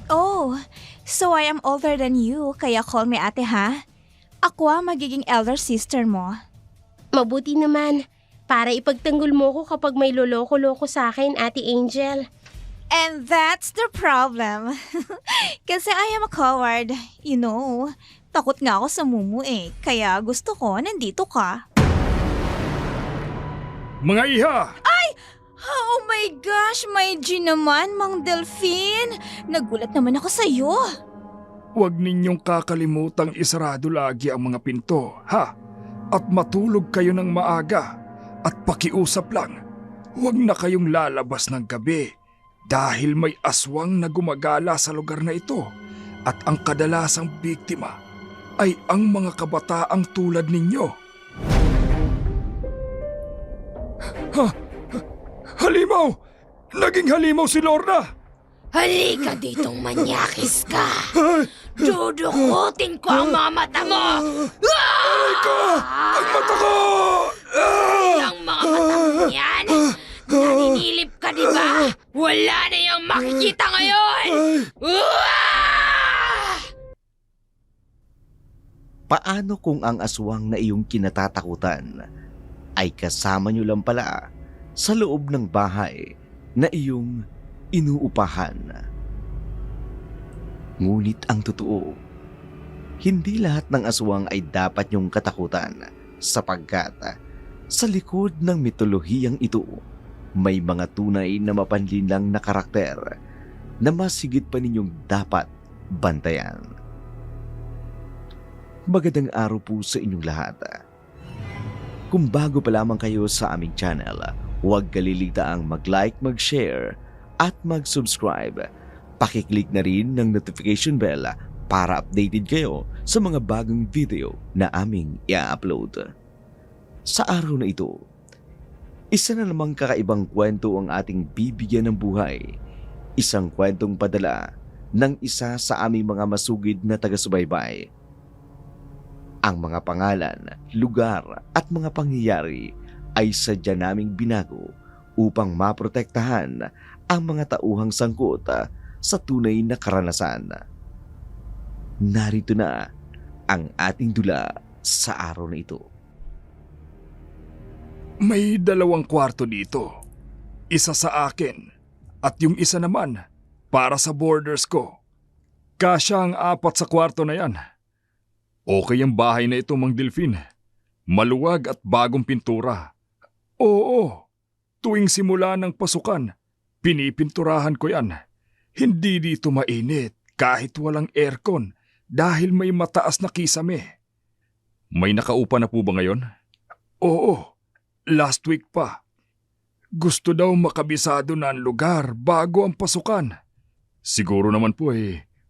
Oh, so I am older than you, kaya call me ate ha? Ako ang magiging elder sister mo. Mabuti naman, para ipagtanggol mo ko kapag may loloko-loko sa akin, Ate Angel. And that's the problem. Kasi I am a coward, you know. Takot nga ako sa mumu eh, kaya gusto ko nandito ka. Mga iha! Oh my gosh, may G naman, Mang Delphine. Nagulat naman ako sa'yo. Huwag ninyong kakalimutang isarado lagi ang mga pinto, ha? At matulog kayo ng maaga. At pakiusap lang, huwag na kayong lalabas ng gabi dahil may aswang na gumagala sa lugar na ito at ang kadalasang biktima ay ang mga kabataang tulad ninyo. Halimaw! Naging halimaw si Lorna! Halika ditong manyakis ka! Dudukutin ko ang mga mata mo! Aray ko! Ang mata ko! Ang mga mata mo yan! Naninilip ka, di ba? Wala na yung makikita ngayon! Paano kung ang aswang na iyong kinatatakutan ay kasama niyo lang pala sa loob ng bahay na iyong inuupahan? Ngunit ang totoo, hindi lahat ng aswang ay dapat niyong katakutan sapagkat sa likod ng mitolohiyang ito, may mga tunay na mapanlinlang na karakter na mas higit pa ninyong dapat bantayan. Magandang araw po sa inyong lahat. Kung bago pa lamang kayo sa aming channel, huwag kalilitaang mag-like, mag-share at mag-subscribe. Pakiclick na rin ng notification bell para updated kayo sa mga bagong video na aming i-upload. Sa araw na ito, isa na namang kakaibang kwento ang ating bibigyan ng buhay. Isang kwentong padala ng isa sa aming mga masugid na taga-subaybay. Ang mga pangalan, lugar at mga pangyayari ay sadya naming binago upang maprotektahan ang mga tauhang sangkot sa tunay na karanasan. Narito na ang ating dula sa araw na ito. May 2 kwarto dito. Isa sa akin at yung isa naman para sa boarders ko. Kasya ang 4 sa kwarto na yan. Okay ang bahay na ito, Mang Delphine. Maluwag at bagong pintura. Oo, tuwing simula ng pasukan, pinipinturahan ko yan. Hindi dito mainit kahit walang aircon dahil may mataas na kisame. May nakaupa na po ba ngayon? Oo, last week pa. Gusto daw makabisado na ang lugar bago ang pasukan. Siguro naman po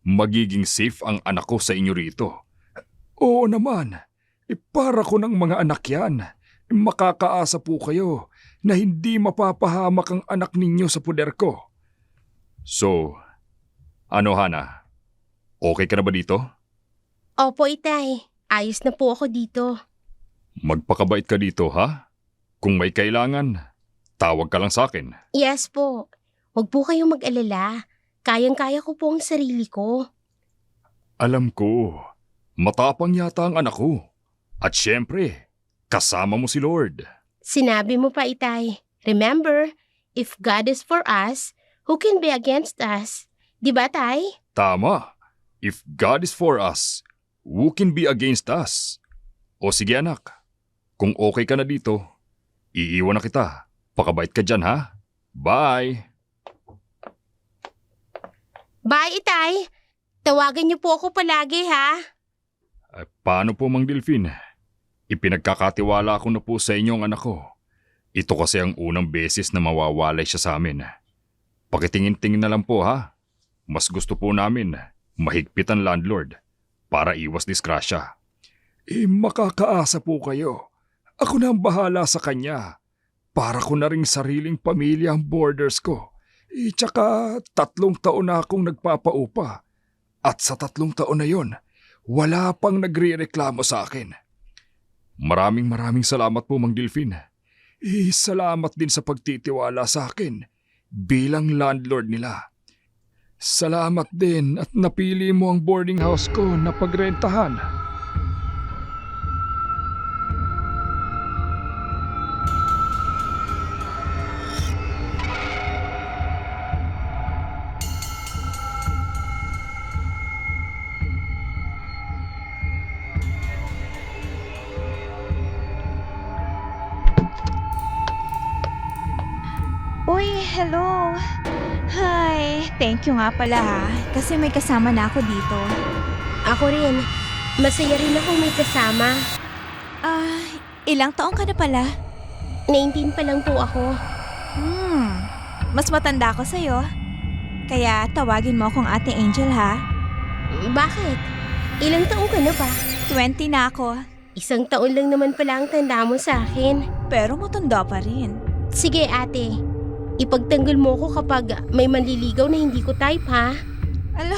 magiging safe ang anak ko sa inyo rito. Oo naman, para ko ng mga anak yan. Makakaasa po kayo na hindi mapapahamak ang anak ninyo sa puder ko. So, ano Hana? Okay ka na ba dito? Opo, Itay. Ayos na po ako dito. Magpakabait ka dito, ha? Kung may kailangan, tawag ka lang sa akin. Yes po. Huwag po kayong mag-alala. Kayang-kaya ko po ang sarili ko. Alam ko, matapang yata ang anak ko. At syempre, kasama mo si Lord. Sinabi mo pa, Itay. Remember, if God is for us, who can be against us? Di ba, Tay? Tama. If God is for us, who can be against us? O sige anak, kung okay ka na dito, iiwan na kita. Pakabait ka dyan ha. Bye! Bye, Itay. Tawagan niyo po ako palagi, ha? Paano po, Mang Delphine? Ipinagkakatiwala ko na po sa inyo ang anak ko. Ito kasi ang unang beses na mawawalay siya sa amin. Pakitingin-tingin na lang po ha. Mas gusto po namin mahigpit ang landlord para iwas disgrasya. Makakaasa po kayo. Ako na ang bahala sa kanya. Para ko na ring sariling pamilya ang boarders ko. Tsaka 3 taon na akong nagpapaupa. At sa 3 taon na yon, wala pang nagre-reklamo sa akin. Maraming salamat po, Mang Delphine. Salamat din sa pagtitiwala sa akin bilang landlord nila. Salamat din at napili mo ang boarding house ko na pagrentahan. Uy, hello. Hi, thank you nga pala ha, kasi may kasama na ako dito. Ako rin. Masaya rin ako may kasama. Ah, ilang taong ka na pala? 19 pa lang po ako. Mas matanda ako sa'yo. Kaya tawagin mo akong Ate Angel ha. Bakit? Ilang taong ka na ba? 20 na ako, 1 taon lang naman pala ang tanda mo sa akin. pero matanda pa rin. Sige ate, ipagtanggol mo ko kapag may manliligaw na hindi ko type ha. Ala,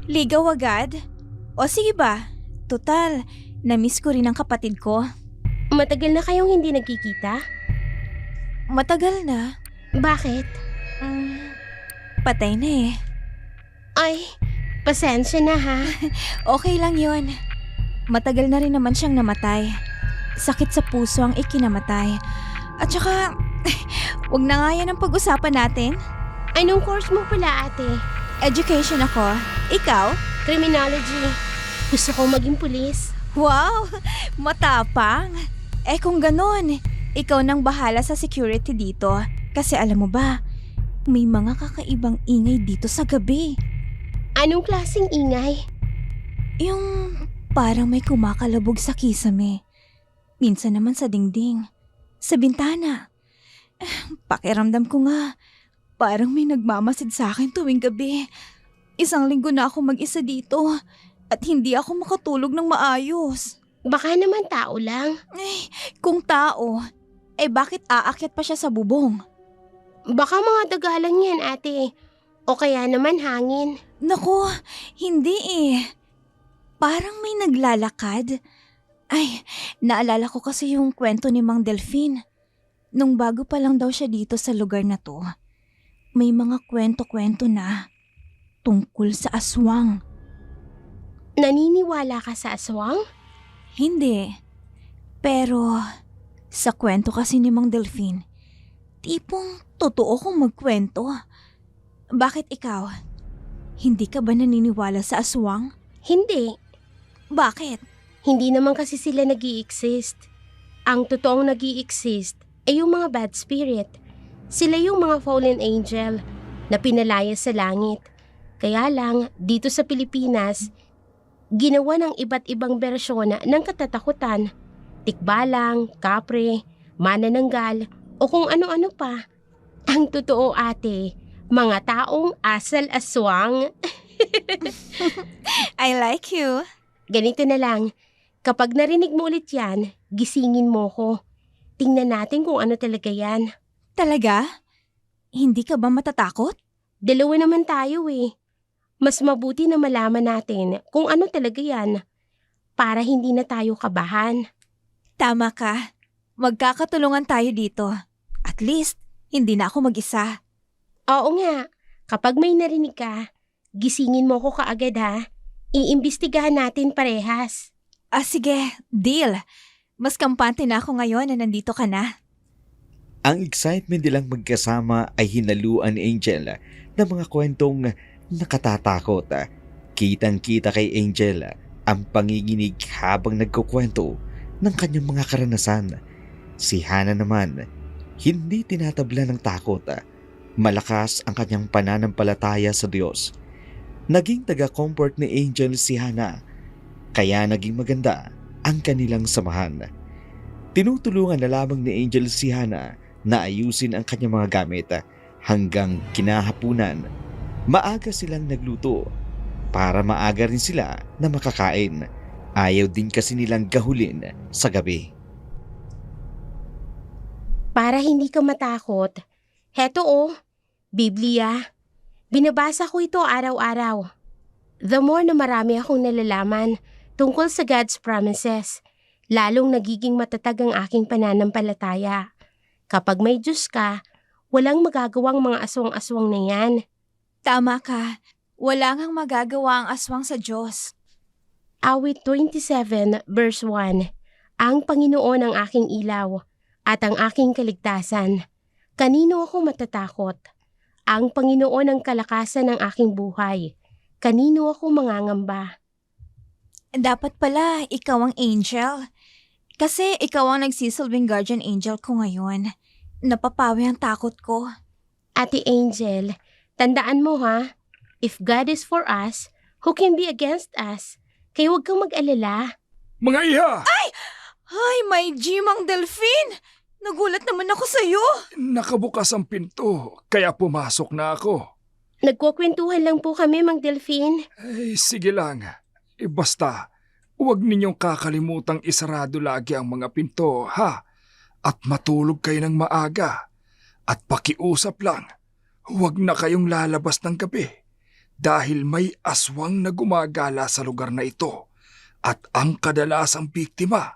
ligaw agad? O sige ba, total, na-miss ko rin ang kapatid ko. Matagal na kayong hindi nagkikita? Matagal na. Bakit? Patay na eh. Ay, pasensya na ha. Okay lang yon. Matagal na rin naman siyang namatay. Sakit sa puso ang ikinamatay. At saka, wag na nga yan ang pag-usapan natin. Anong course mo pala ate? Education ako. Ikaw? Criminology. Gusto ko maging pulis. Wow! Matapang! Eh kung ganun, ikaw nang bahala sa security dito. Kasi alam mo ba, may mga kakaibang ingay dito sa gabi. Anong klaseng ingay? Yung parang may kumakalabog sa kisame. Minsan naman sa dingding. Sa bintana. Pakiramdam ko nga, parang may nagmamasid sa akin tuwing gabi. 1 linggo na ako mag-isa dito at hindi ako makatulog ng maayos. Baka naman tao lang. Kung tao, bakit aakyat pa siya sa bubong? Baka mga daga lang yan ate. O kaya naman hangin. Naku, hindi eh. Parang may naglalakad. Ay, naalala ko kasi yung kwento ni Mang Delfin. Nung bago pa lang daw siya dito sa lugar na to, may mga kwento-kwento na tungkol sa aswang. Naniniwala ka sa aswang? Hindi. Pero sa kwento kasi ni Mang Delfin, tipong totoo kong magkwento. Bakit ikaw? Hindi ka ba naniniwala sa aswang? Hindi. Bakit? Hindi naman kasi sila nag-i-exist. Ang totoong nag-i-exist ay yung mga bad spirit. Sila yung mga fallen angel na pinalaya sa langit. Kaya lang, dito sa Pilipinas, ginawa ng iba't ibang bersyon ng katatakutan. Tikbalang, kapre, manananggal, o kung ano-ano pa. Ang totoo ate, mga taong asal aswang. I like you. Ganito na lang, kapag narinig mo ulit yan, gisingin mo ko. Tingnan natin kung ano talaga yan. Talaga? Hindi ka ba matatakot? Dalawa naman tayo eh. Mas mabuti na malaman natin kung ano talaga yan para hindi na tayo kabahan. Tama ka. Magkakatulungan tayo dito. At least, hindi na ako mag-isa. Oo nga, kapag may narinig ka, gisingin mo ko kaagad ha. Iimbestigahan natin parehas. Sige, deal. Mas kampante na ako ngayon na nandito ka na. Ang excitement nilang magkasama ay hinaluan ni Angel ng mga kwentong nakatatakot. Kitang-kita kay Angel ang panginginig habang nagkukwento ng kanyang mga karanasan. Si Hana naman, hindi tinatabla ng takot. Malakas ang kanyang pananampalataya sa Diyos. Naging taga-comfort ni Angel si Hana, kaya naging maganda ang kanilang samahan. Tinutulungan na lamang ni Angel si Hana na ayusin ang kanyang mga gamit hanggang kinahapunan. Maaga silang nagluto para maaga rin sila na makakain. Ayaw din kasi nilang gahulin sa gabi. Para hindi ka matakot, heto Biblia. Binabasa ko ito araw-araw. The more na marami akong nalalaman tungkol sa God's promises, lalong nagiging matatag ang aking pananampalataya. Kapag may Diyos ka, walang magagawang mga aswang-aswang na yan. Tama ka. Wala ngang magagawa ang aswang sa Diyos. Awit 27 verse 1. Ang Panginoon ang aking ilaw at ang aking kaligtasan. Kanino ako matatakot? Ang Panginoon ang kalakasan ng aking buhay. Kanino ako mangangamba? Dapat pala ikaw ang angel. Kasi ikaw ang nagsisilbing guardian angel ko ngayon. Napapawi ang takot ko. Ate Angel, tandaan mo ha, if God is for us, who can be against us? Kaya huwag kang mag-alala. Mga iha! Ay, may Mang Delphine! Nagulat naman ako sa'yo. Nakabukas ang pinto, kaya pumasok na ako. Nagkukwentuhan lang po kami, Mang Delphine. Ay, sige lang. Basta, huwag ninyong kakalimutang isarado lagi ang mga pinto, ha? At matulog kayo ng maaga. At pakiusap lang, huwag na kayong lalabas ng gabi dahil may aswang na gumagala sa lugar na ito at ang kadalasang biktima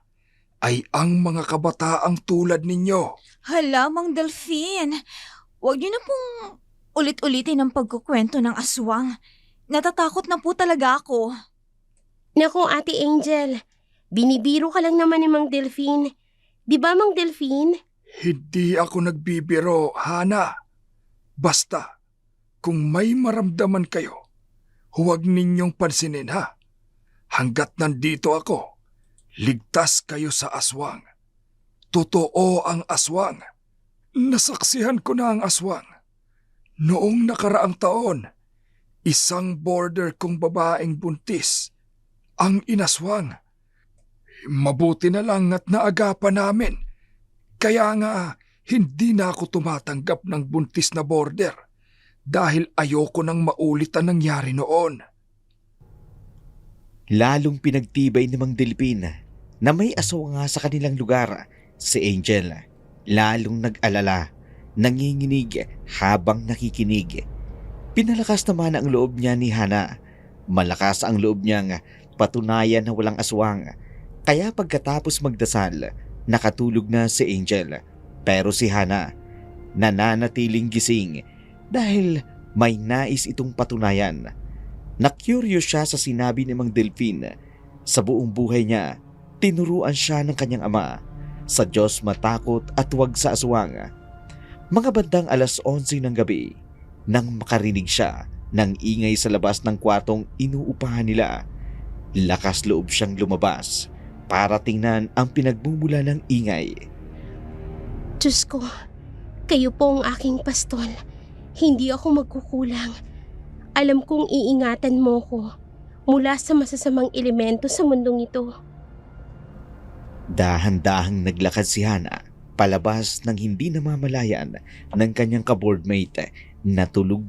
ay ang mga kabataang tulad ninyo. Hala, Mang Delphine. Huwag niyo na pong ulit-ulitin ang pagkukwento ng aswang. Natatakot na po talaga ako. Naku, Ate Angel, binibiro ka lang naman ni Mang Delphine. Di ba, Mang Delphine? Hindi ako nagbibiro, Hana. Basta, kung may maramdaman kayo, huwag ninyong pansinin, ha? Hanggat nandito ako, ligtas kayo sa aswang. Totoo ang aswang. Nasaksihan ko na ang aswang. Noong nakaraang taon, isang border kong babaeng buntis ang inaswang. Mabuti na lang at naagapan namin. Kaya nga, hindi na ako tumatanggap ng buntis na border dahil ayoko nang maulit ang nangyari noon. Lalong pinagtibay ni Mang Delphine na may aswang nga sa kanilang lugar. Si Angel, lalong nag-alala, nanginginig habang nakikinig. Pinalakas naman ang loob niya ni Hana. Malakas ang loob niyang patunayan na walang aswang. Kaya pagkatapos magdasal, nakatulog na si Angel. Pero si Hana, nananatiling gising dahil may nais itong patunayan. Na-curious siya sa sinabi ni Mang Delphine. Sa buong buhay niya, tinuruan siya ng kanyang ama. Sa Diyos matakot at huwag sa aswang. Mga bandang 11:00 ng gabi, nang makarinig siya ng ingay sa labas ng kwartong inuupahan nila, lakas loob siyang lumabas para tingnan ang pinagmumula ng ingay. Diyos ko, kayo po ang aking pastol. Hindi ako magkukulang. Alam kong iingatan mo ko mula sa masasamang elemento sa mundong ito. Dahan-dahang naglakad si Hana palabas ng hindi namamalayan ng kanyang ka-boardmate na tulog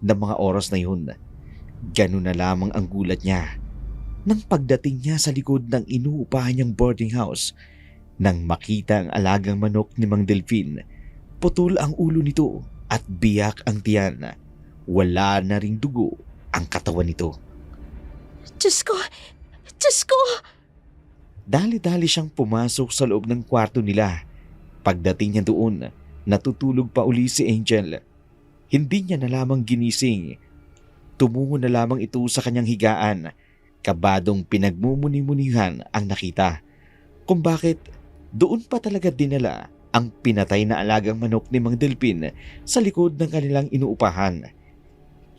ng mga oras na yun. Ganun na lamang ang gulat niya nang pagdating niya sa likod ng inuupahan niyang boarding house nang makita ang alagang manok ni Mang Delphine. Putol ang ulo nito at biyak ang tiyan. Wala na ring dugo ang katawan nito. Diyos ko! Diyos ko! Dali-dali siyang pumasok sa loob ng kwarto nila. Pagdating niya doon, natutulog pa uli si Angel. Hindi niya na lamang ginising. Tumungo na lamang ito sa kanyang higaan. Kabadong pinagmumuni-munihan ang nakita. Kung bakit doon pa talaga dinala ang pinatay na alagang manok ni Mang Delphine sa likod ng kanilang inuupahan.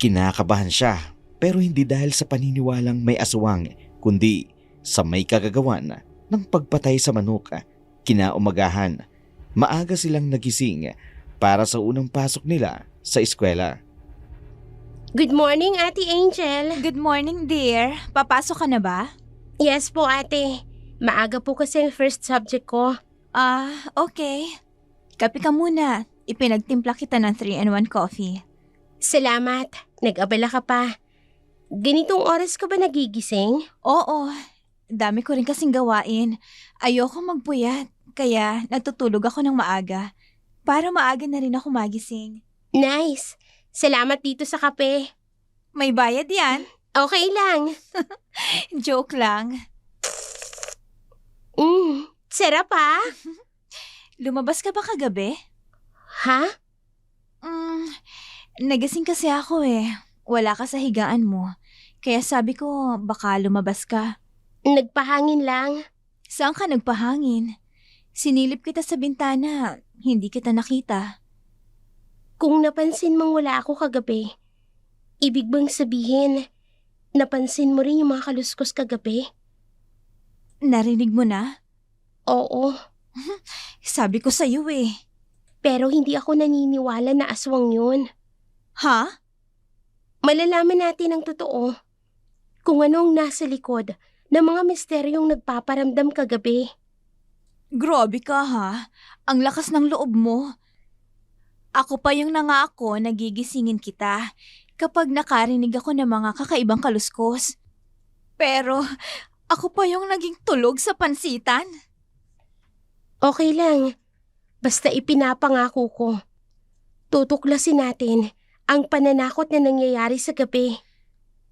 Kinakabahan siya pero hindi dahil sa paniniwalang may aswang kundi sa may kagagawan ng pagpatay sa manok. Kinaumagahan, maaga silang nagising para sa unang pasok nila sa eskwela. Good morning, Ate Angel. Good morning, dear. Papasok ka na ba? Yes po, ate. Maaga po kasi ang first subject ko. Okay. Kape ka muna. Ipinagtimpla kita ng 3-in-1 coffee. Salamat. Nag-abala ka pa. Ganitong oras ka ba nagigising? Oo. Dami ko rin kasing gawain. Ayoko magpuyat. Kaya natutulog ako ng maaga. Para maaga na rin ako magising. Nice. Salamat dito sa kape. May bayad yan. Okay lang. Joke lang. Sarap ha? Lumabas ka ba kagabi? Ha? Nagising kasi ako eh. wala ka sa higaan mo. Kaya sabi ko, baka lumabas ka. Nagpahangin lang. Saan ka nagpahangin? Sinilip kita sa bintana, hindi kita nakita. Kung napansin mong wala ako kagabi, ibig bang sabihin, napansin mo rin yung mga kaluskos kagabi? Narinig mo na? Oo, Sabi ko sa'yo eh. pero hindi ako naniniwala na aswang yun. Ha? Malalaman natin ang totoo kung anong nasa likod ng mga misteryong nagpaparamdam kagabi. Grabe ka ha. Ang lakas ng loob mo. Ako pa yung nangako na gigisingin kita kapag nakarinig ako ng mga kakaibang kaluskos. Pero ako pa yung naging tulog sa pansitan. Okay lang, basta ipinapangako ko. Tutuklasin natin ang pananakot na nangyayari sa gabi.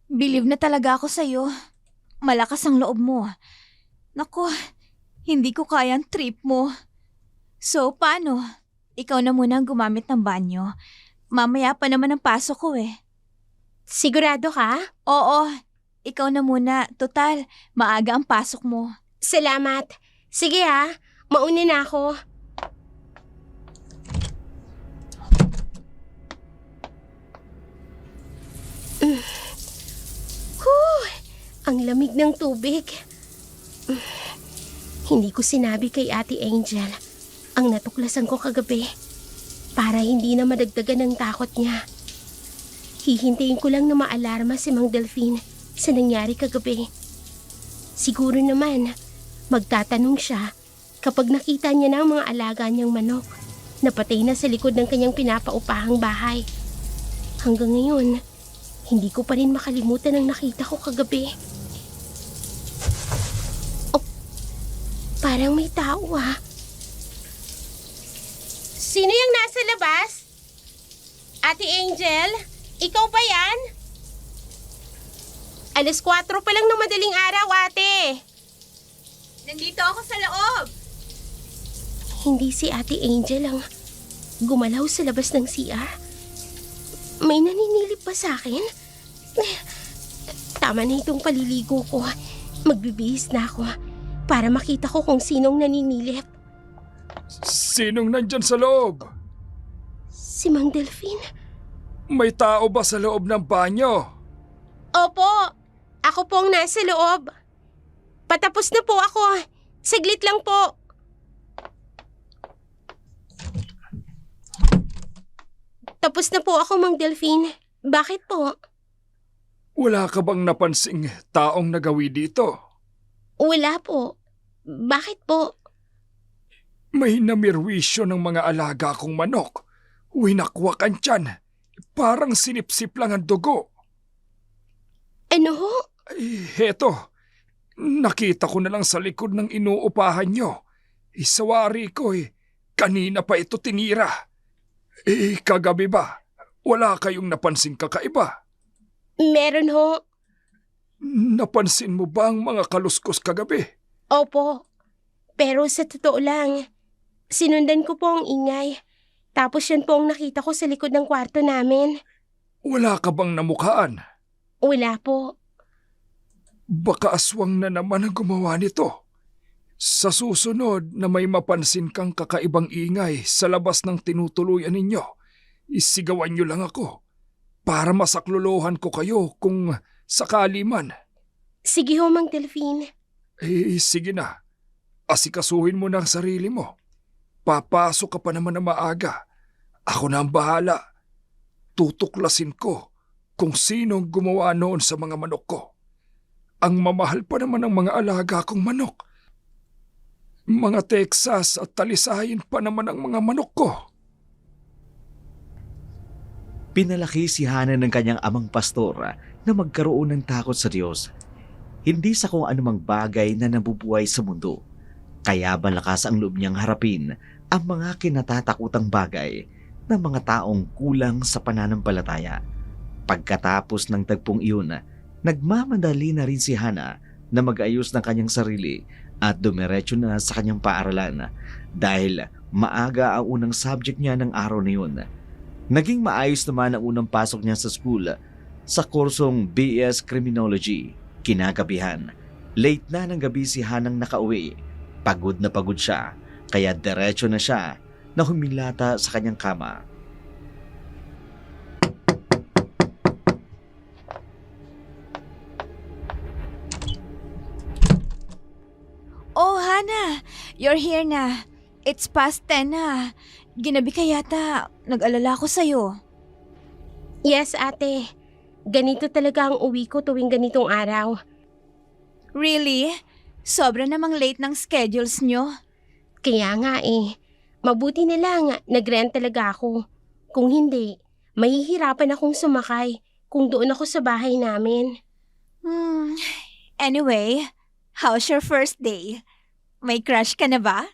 Believe na talaga ako sa'yo. Malakas ang loob mo. Naku, hindi ko kaya ang trip mo. So, paano? Ikaw na muna ang gumamit ng banyo. Mamaya pa naman ang pasok ko eh. Sigurado ka? Oo, ikaw na muna. Total, maaga ang pasok mo. Salamat. Sige ha, mauna na ako. Ang lamig ng tubig. Hindi ko sinabi kay Ate Angel ang natuklasan ko kagabi para hindi na madagdagan ng takot niya. Hihintayin ko lang na maalarma si Mang Delphine sa nangyari kagabi. Siguro naman, magtatanong siya kapag nakita niya na ang mga alaga niyang manok na patay na sa likod ng kanyang pinapaupahang bahay. Hanggang ngayon, hindi ko pa rin makalimutan ang nakita ko kagabi. Oh, parang may tao ah. Sino yung nasa labas? Ate Angel, ikaw ba yan? 4:00 pa lang ng madaling araw, ate. Nandito ako sa loob. Hindi si Ate Angel ang gumalaw sa labas ng CR. May naninilip pa sa akin? Tama na itong paliligo ko. Magbibihis na ako para makita ko kung sinong naninilip. Sinong nandyan sa loob? Si Mang Delphine. May tao ba sa loob ng banyo? Opo, ako po ang nasa loob. Patapos na po ako. Saglit lang po. Tapos na po ako, Mang Delphine. Bakit po? Wala ka bang napansing taong nagawi dito? Wala po. Bakit po? May namirwisyo ng mga alaga kong manok. Winakwak ang tiyan. Parang sinipsip lang ang dugo. Ano ho? Ay, heto. Nakita ko na lang sa likod ng inuupahan nyo. Isawari ko kanina pa ito tinira. Kagabi ba? Wala kayong napansing kakaiba? Meron ho. Napansin mo ba ang mga kaluskos kagabi? Opo. Pero sa totoo lang, sinundan ko po ang ingay. Tapos yan po ang nakita ko sa likod ng kwarto namin. Wala ka bang namukhaan? Wala po. Baka aswang na naman ang gumawa nito. Sa susunod na may mapansin kang kakaibang ingay sa labas ng tinutuluyan ninyo, isigawan nyo lang ako para masaklolohan ko kayo kung sakali man. Sige ho, Mang Delphine. Sige na. Asikasuhin mo na ang sarili mo. Papasok ka pa naman na maaga. Ako na ang bahala. Tutuklasin ko kung sinong gumawa noon sa mga manok ko. Ang mamahal pa naman ng mga alaga kong manok. Mga Texas at talisayin pa naman ang mga manok ko. Pinalaki si Hana ng kanyang amang pastor na magkaroon ng takot sa Diyos. Hindi sa kung anumang bagay na nabubuhay sa mundo. Kaya malakas ang loob niyang harapin ang mga kinatatakutang bagay ng mga taong kulang sa pananampalataya. Pagkatapos ng tagpong iyon, nagmamadali na rin si Hana na mag-ayos ng kanyang sarili at dumiretso na sa kanyang paaralan dahil maaga ang unang subject niya ng araw na yun. Naging maayos naman ang unang pasok niya sa school sa kursong BS Criminology. Kinagabihan, late na ng gabi si Hanang nakauwi. Pagod na pagod siya, kaya diretso na siya na humilata sa kanyang kama. Oh, Hana! You're here na. It's past 10 na. Ginabi ka yata. Nag-alala ko sa'yo. Yes, ate. Ganito talaga ang uwi ko tuwing ganitong araw. Really? Sobra namang late ng schedules nyo. Kaya nga mabuti na lang nag-rent talaga ako. Kung hindi, mahihirapan akong sumakay kung doon ako sa bahay namin. Anyway, how's your first day? May crush ka na ba?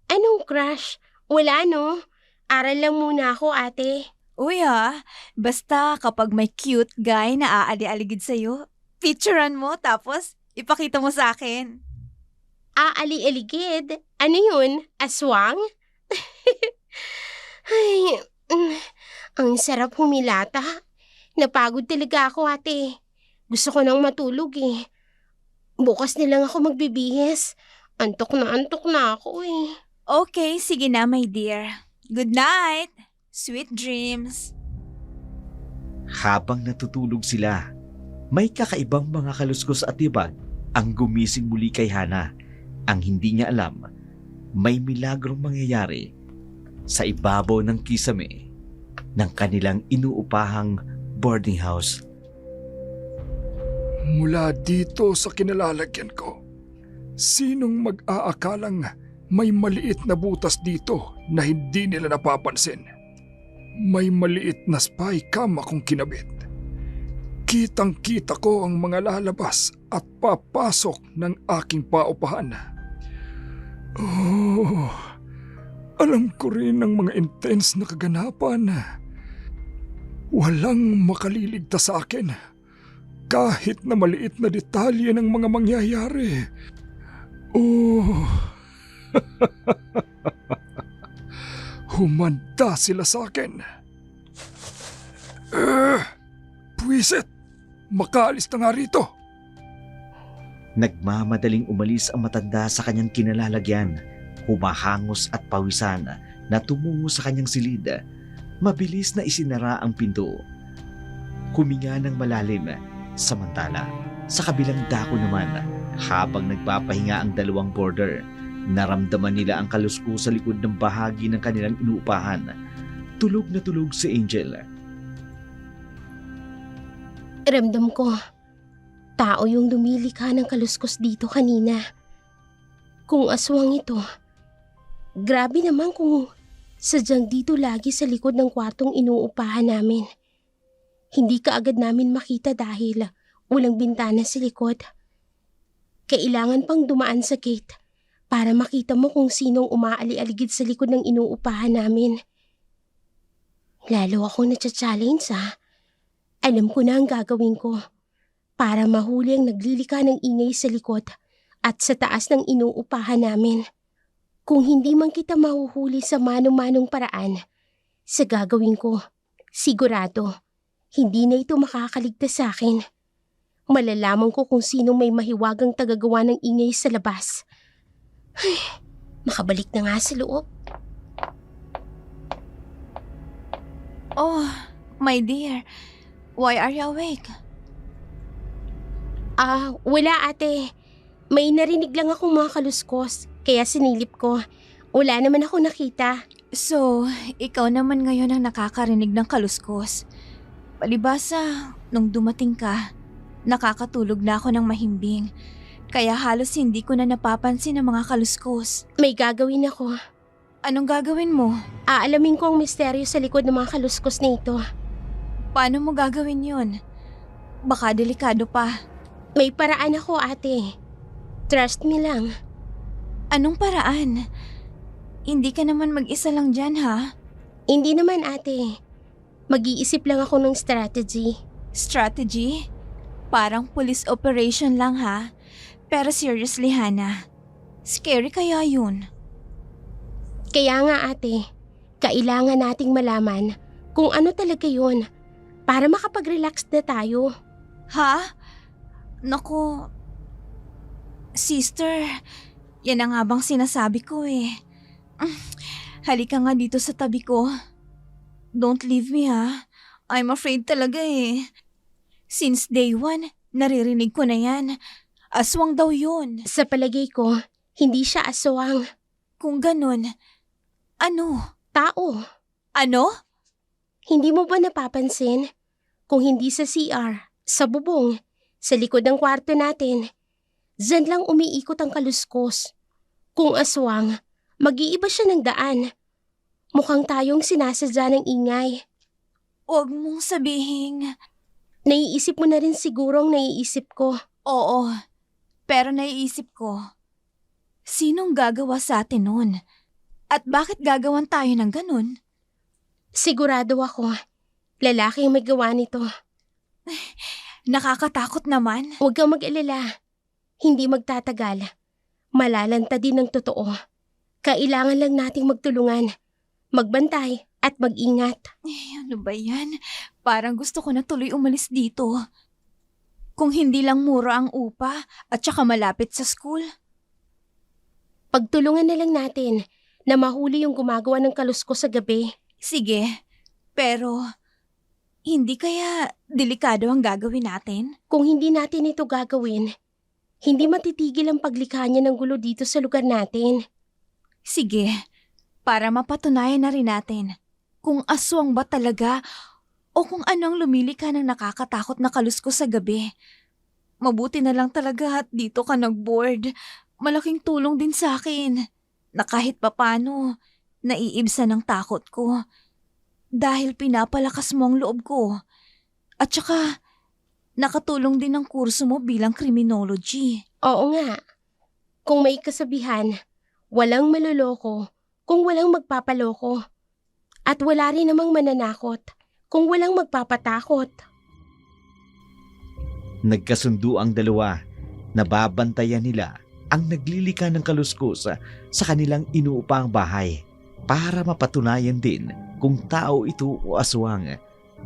Anong crush? Wala no. Aral lang muna ako, ate. Uy basta kapag may cute guy na aali-aligid sa'yo, picturean mo tapos ipakita mo sa akin. Aali-aligid? Ano yun? Aswang? Ay, ang sarap humilata. Napagod talaga ako, ate. Gusto ko nang matulog Bukas na lang ako magbibihis. Antok na ako Okay, sige na my dear. Good night. Sweet dreams. Habang natutulog sila, may kakaibang mga kaluskos at tibag ang gumising muli kay Hana. Ang hindi niya alam, may milagrong mangyayari sa ibabaw ng kisame ng kanilang inuupahang boarding house. Mula dito sa kinalalagyan ko, sinong mag-aakalang may maliit na butas dito na hindi nila napapansin? May maliit na spy cam akong kinabit. Kitang-kita ko ang mga lalabas at papasok ng aking paupahan. Oh, alam ko rin ang mga intense na kaganapan. Walang makaliligtas sa akin kahit na maliit na detalye ng mga mangyayari. Oh, humanda sila sa akin. Pwisit! Makaalis na nga rito! Nagmamadaling umalis ang matanda sa kanyang kinalalagyan, humahangos at pawisan na tumungo sa kanyang silid. Mabilis na isinara ang pinto. Huminga ng malalim, samantala sa kabilang dako naman, habang nagpapahinga ang dalawang boarder, naramdaman nila ang kalusko sa likod ng bahagi ng kanilang inuupahan. Tulog na tulog si Angel. Ramdam ko, tao yung lumilikha ng kaluskos dito kanina. Kung aswang ito, grabe naman kung sadyang dito lagi sa likod ng kwartong inuupahan namin. Hindi ka agad namin makita dahil walang bintana sa likod. Kailangan pang dumaan sa gate para makita mo kung sinong umaali-aligid sa likod ng inuupahan namin. Lalo ako na-challenge Alam ko na ang gagawin ko para mahuli ang naglilika ng ingay sa likod at sa taas ng inuupahan namin. Kung hindi man kita mahuhuli sa mano-manong paraan, sa gagawin ko, sigurado, hindi na ito makakaligtas sa akin. Malalaman ko kung sino may mahiwagang tagagawa ng ingay sa labas. Ay, makabalik na nga sa loob. Oh, my dear. Why are you awake? Wala ate. May narinig lang akong mga kaluskos, kaya sinilip ko. Wala naman ako nakita. So, ikaw naman ngayon ang nakakarinig ng kaluskos. Palibasa, nung dumating ka, nakakatulog na ako ng mahimbing. Kaya halos hindi ko na napapansin ang mga kaluskos. May gagawin ako. Anong gagawin mo? Aalamin ko ang misteryo sa likod ng mga kaluskos na ito. Paano mo gagawin yun? Baka delikado pa. May paraan ako ate. Trust me lang. Anong paraan? Hindi ka naman mag-isa lang dyan ha? Hindi naman ate. Mag-iisip lang ako ng strategy. Strategy? Parang police operation lang ha? Pero seriously Hana, scary kaya yun? Kaya nga ate, kailangan nating malaman kung ano talaga yun para makapag-relax na tayo. Ha? Naku, sister, yan ang nga bang sinasabi ko eh. Halika nga dito sa tabi ko. Don't leave me ha. I'm afraid talaga eh. Since day one, naririnig ko na yan. Aswang daw yun. Sa palagay ko, hindi siya aswang. Kung ganun, ano? Tao. Ano? Hindi mo ba napapansin? Kung hindi sa CR, sa bubong, sa likod ng kwarto natin, dyan lang umiikot ang kaluskos. Kung aswang, mag-iiba siya ng daan. Mukhang tayong sinasadya ng ingay. Huwag mong sabihin. Naiisip mo na rin sigurong naiisip ko. Oo, pero naiisip ko, sinong gagawa sa atin nun? At bakit gagawan tayo ng ganun? Sigurado ako, lalaki ang may gawa nito. Nakakatakot naman. Huwag kang mag-alala. Hindi magtatagal. Malalanta din ng totoo. Kailangan lang nating magtulungan, magbantay at mag-ingat. Ano ba yan? Parang gusto ko na tuloy umalis dito. Kung hindi lang mura ang upa at saka malapit sa school. Pagtulungan na lang natin na mahuli yung gumagawa ng kaluskos sa gabi. Sige, pero hindi kaya delikado ang gagawin natin? Kung hindi natin ito gagawin, hindi matitigil ang paglikha niya ng gulo dito sa lugar natin. Sige, para mapatunayan na rin natin kung aswang ba talaga o kung anong lumilika ng nakakatakot na kaluskos sa gabi. Mabuti na lang talaga at dito ka nag-board. Malaking tulong din sa akin na kahit papano naiibsan ang takot ko dahil pinapalakas mo ang loob ko. At saka nakatulong din ang kurso mo bilang criminology. Oo nga. Kung may kasabihan, walang maluloko kung walang magpapaloko. At wala rin namang mananakot kung walang magpapatakot. Nagkasundo ang dalawa na babantayan nila ang naglilika ng kaluskos sa kanilang inuupang bahay para mapatunayan din kung tao ito o aswang.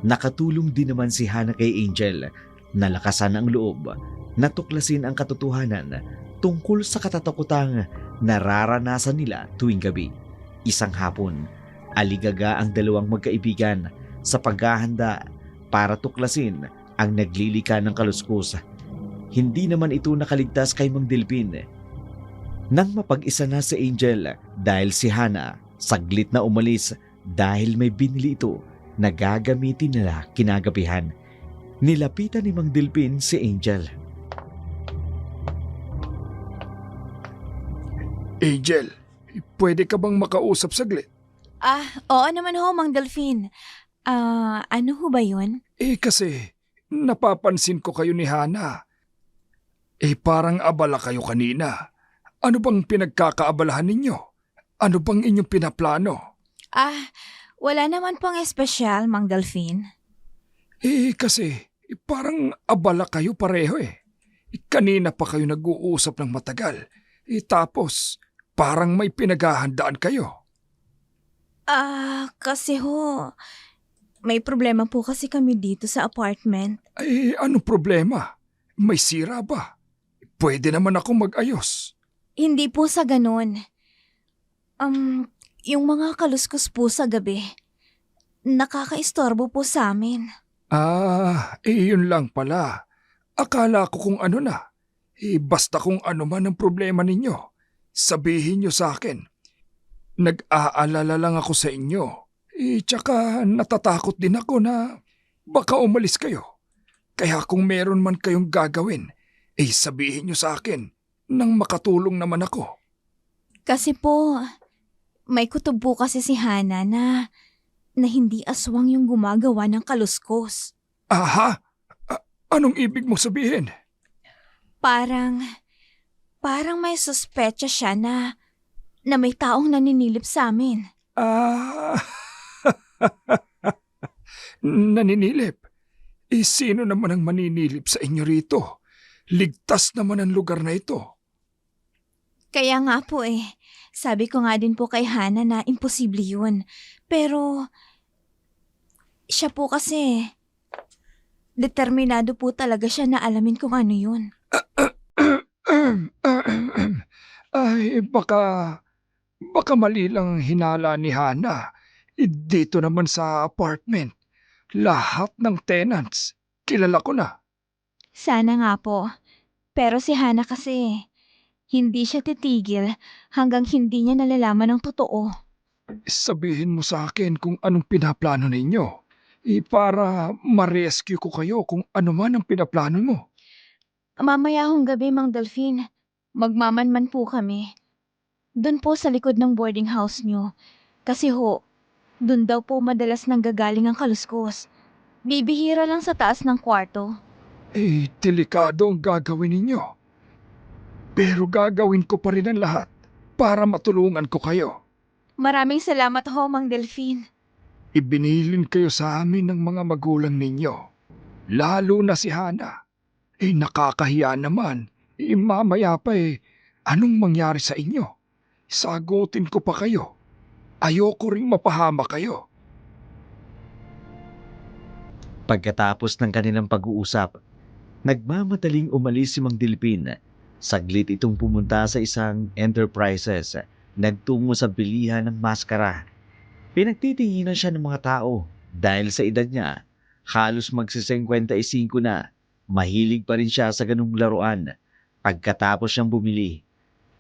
Nakatulong din naman si Hana kay Angel na lakasan ang loob, natuklasin ang katotohanan tungkol sa katatakutang nararanasan nila tuwing gabi. Isang hapon, aligaga ang dalawang magkaibigan sa paghahanda para tuklasin ang naglilika ng kaluskos. Hindi naman ito nakaligtas kay Mang Delpin. Nang mapag-isa na si Angel dahil si Hana saglit na umalis dahil may binili ito na gagamitin nila kinagabihan, nilapitan ni Mang Delpin si Angel. Angel, pwede ka bang makausap saglit? Oo naman ho, Mang Delphine. Ano ho ba yun? Kasi napapansin ko kayo ni Hana. Parang abala kayo kanina. Ano bang pinagkakaabalahan ninyo? Ano bang inyong pinaplano? Wala naman pong espesyal, Mang Delphine. Kasi parang abala kayo pareho eh. Kanina pa kayo nag-uusap ng matagal. Tapos parang may pinaghahandaan kayo. Kasi ho, may problema po kasi kami dito sa apartment. Anong problema? May sira ba? Pwede naman ako mag-ayos. Hindi po sa ganun. Yung mga kaluskos po sa gabi, nakakaistorbo po sa amin. Yun lang pala. Akala ko kung ano na. Basta kung ano man ang problema ninyo, sabihin nyo sa akin. Nag-aalala lang ako sa inyo. Tsaka natatakot din ako na baka umalis kayo. Kaya kung meron man kayong gagawin, sabihin nyo sa akin nang makatulong naman ako. Kasi po, may kutob po kasi si Hana na hindi aswang yung gumagawa ng kaluskos. Aha? Anong ibig mo sabihin? Parang may suspecha siya na may taong naninilip sa amin. Naninilip? Sino naman ang maninilip sa inyo rito? Ligtas naman ang lugar na ito. Kaya nga po sabi ko nga din po kay Hana na imposible yun. Pero siya po kasi Determinado po talaga siya na alamin kung ano yun. Ay, baka mali lang hinala ni Hana. Dito naman sa apartment, lahat ng tenants, kilala ko na. Sana nga po. Pero si Hana kasi, hindi siya titigil hanggang hindi niya nalalaman ng totoo. Sabihin mo sa akin kung anong pinaplano ninyo. Para ma-rescue ko kayo kung ano man ang pinaplano mo. Mamaya hong gabi, Mang Delphine, magmamanman po kami. Doon po sa likod ng boarding house niyo. Kasi doon daw po madalas nanggagaling ang kaluskos. Bibihira lang sa taas ng kwarto. Delikado ang gagawin ninyo. Pero gagawin ko pa rin ang lahat para matulungan ko kayo. Maraming salamat ho, Mang Delphine. Ibinilin kayo sa amin ng mga magulang ninyo. Lalo na si Hana. Nakakahiya naman. Mamaya pa anong mangyari sa inyo? Sagutin ko pa kayo. Ayoko ring mapahama kayo. Pagkatapos ng kanilang pag-uusap, nagmamadaling umalis si Mang Delphine. Saglit itong pumunta sa isang enterprises, nagtungo sa bilihan ng maskara. Pinagtitinginan siya ng mga tao dahil sa edad niya, halos magsi-55 na. Mahilig pa rin siya sa ganung laruan. Pagkatapos siyang bumili,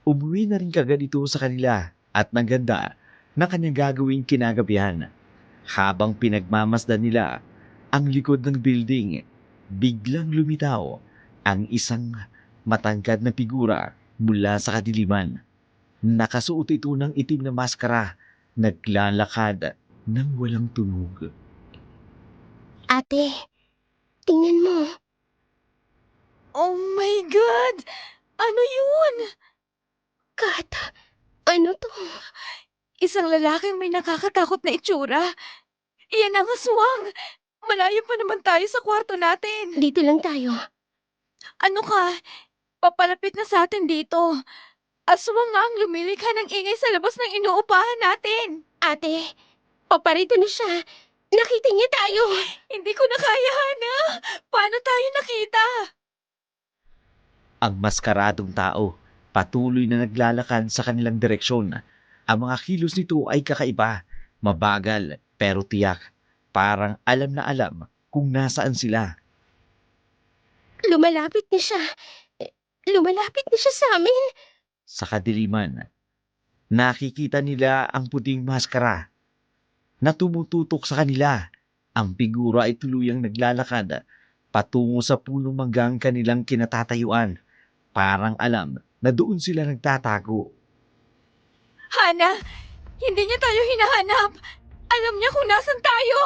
umuwi na rin kagad ito sa kanila at nagganda na kanyang gagawing kinagabihan. Habang pinagmamasdan nila ang likod ng building, biglang lumitaw ang isang matangkad na figura mula sa kadiliman. Nakasuot ito ng itim na maskara, naglalakad ng walang tunog. Ate, tingnan mo. Oh my God! Ano yun? Kat, ano to? Isang lalaking may nakakatakot na itsura. Iyan ang aswang. Malayo pa naman tayo sa kwarto natin. Dito lang tayo. Ano ka? Papalapit na sa atin dito. Aswang nga ang lumilikha ng ingay sa labas ng inuupahan natin. Ate, paparito na siya. Nakita niya tayo. Hindi ko na kaya, Hana. Paano tayo nakita? Ang maskaradong tao patuloy na naglalakad sa kanilang direksyon. Ang mga kilos nito ay kakaiba, mabagal pero tiyak. Parang alam na alam kung nasaan sila. Lumalapit na siya. Lumalapit na siya sa amin. Sa kadiliman, nakikita nila ang puting maskara na tumututok sa kanila. Ang figura ay tuluyang naglalakad patungo sa punong manggang kanilang kinatatayuan. Parang alam na doon sila nagtatago. Hana, hindi niya tayo hinahanap. Alam niya kung nasan tayo.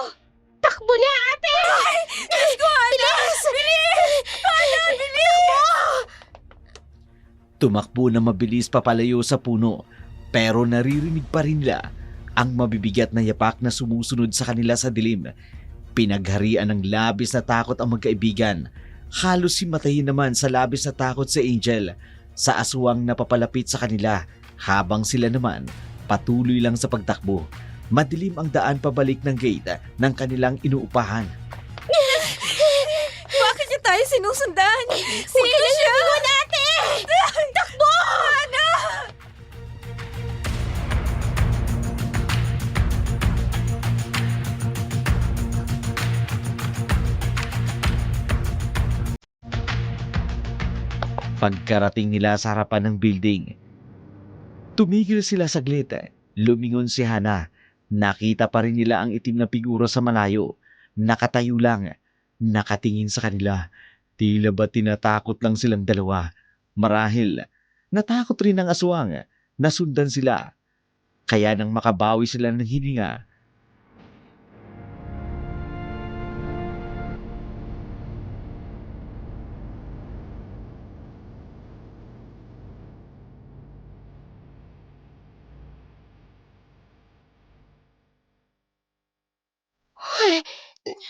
Takbo na, ate! Let's go, Hana! Bilis! Hana, bilis mo! Tumakbo na mabilis papalayo sa puno, pero naririnig pa rin nila ang mabibigat na yapak na sumusunod sa kanila sa dilim. Pinagharian ng labis na takot ang magkaibigan. Halos himatayin naman sa labis na takot si Angel sa aswang na papalapit sa kanila, habang sila naman patuloy lang sa pagtakbo. Madilim ang daan pabalik ng gate ng kanilang inuupahan. Bakit niya tayo sinusundan? Sino siya? Takbo! Hana! Pagkarating nila sa harapan ng building, tumigil sila saglit. Lumingon si Hana. Nakita pa rin nila ang itim na figura sa malayo. Nakatayo lang, nakatingin sa kanila. Tila ba tinatakot lang silang dalawa. Marahil, natakot rin ang aswang. Nasundan sila. Kaya nang makabawi sila ng hininga,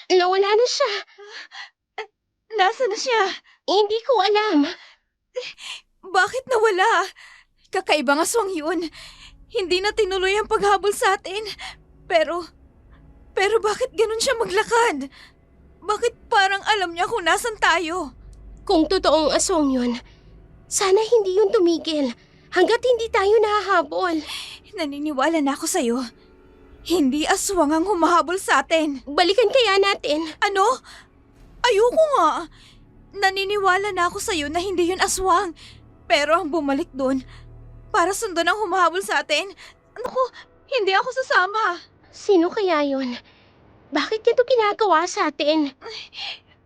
Nawala na siya. Nasaan na siya? Hindi ko alam. Bakit nawala? Kakaibang aswang yun. Hindi na tinuloy ang paghabol sa atin. Pero bakit ganun siya maglakad? Bakit parang alam niya kung nasan tayo? Kung totoong aswang yun, sana hindi yun tumigil hanggat hindi tayo nahahabol. Naniniwala na ako sa'yo. Hindi aswang ang humahabol sa atin. Balikan kaya natin. Ano? Ayoko nga. Naniniwala na ako sa'yo na hindi yun aswang. Pero ang bumalik doon para sundan ang humahabol sa atin. Naku, hindi ako sasama. Sino kaya yun? Bakit niya ito ginagawa sa atin?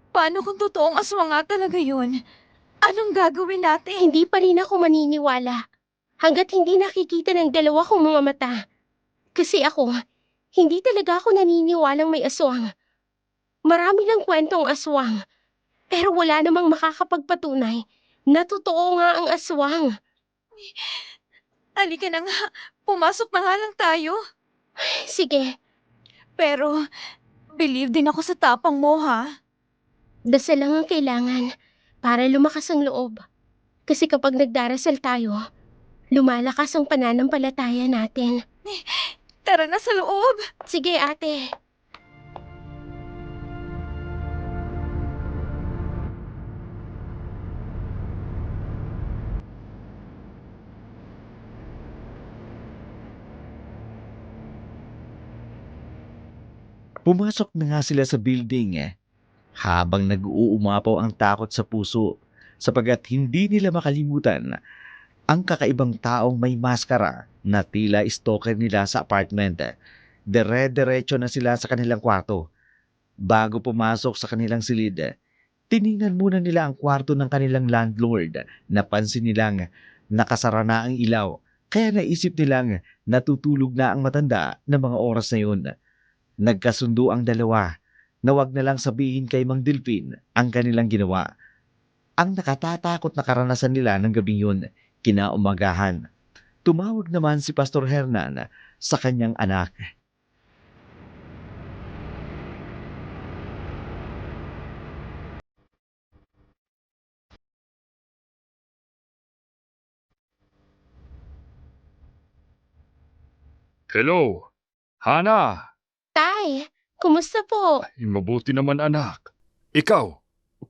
Paano kung totoong aswang nga talaga yun? Anong gagawin natin? Hindi pa rin ako maniniwala hanggat hindi nakikita ng dalawa kong mga mata. Kasi ako, hindi talaga ako naniniwalang may aswang. Marami lang kwentong aswang, pero wala namang makakapagpatunay na totoo nga ang aswang. Halika na nga, pumasok na nga lang tayo. Sige, Pero, believe din ako sa tapang mo, ha? dasal lang ang kailangan para lumakas ang loob. Kasi kapag nagdarasal tayo, lumalakas ang pananampalataya natin. Tara na sa loob. Sige, ate. Pumasok na nga sila sa building habang nag-uumapaw ang takot sa puso sapagkat hindi nila makalimutan ang kakaibang taong may maskara na tila stalker nila sa apartment. Dire-diretso na sila sa kanilang kwarto. Bago pumasok sa kanilang silid, tiningnan muna nila ang kwarto ng kanilang landlord. Napansin nilang nakasara na ang ilaw kaya naisip nilang natutulog na ang matanda na mga oras na yun. Nagkasundo ang dalawa na wag na lang sabihin kay Mang Delfin ang kanilang ginawa. Ang nakatatakot na karanasan nila ng gabing yun, kinaumagahan. Tumawag naman si Pastor Hernan sa kanyang anak. Hello, Hana. Tay, kumusta po? Mabuti naman anak. Ikaw,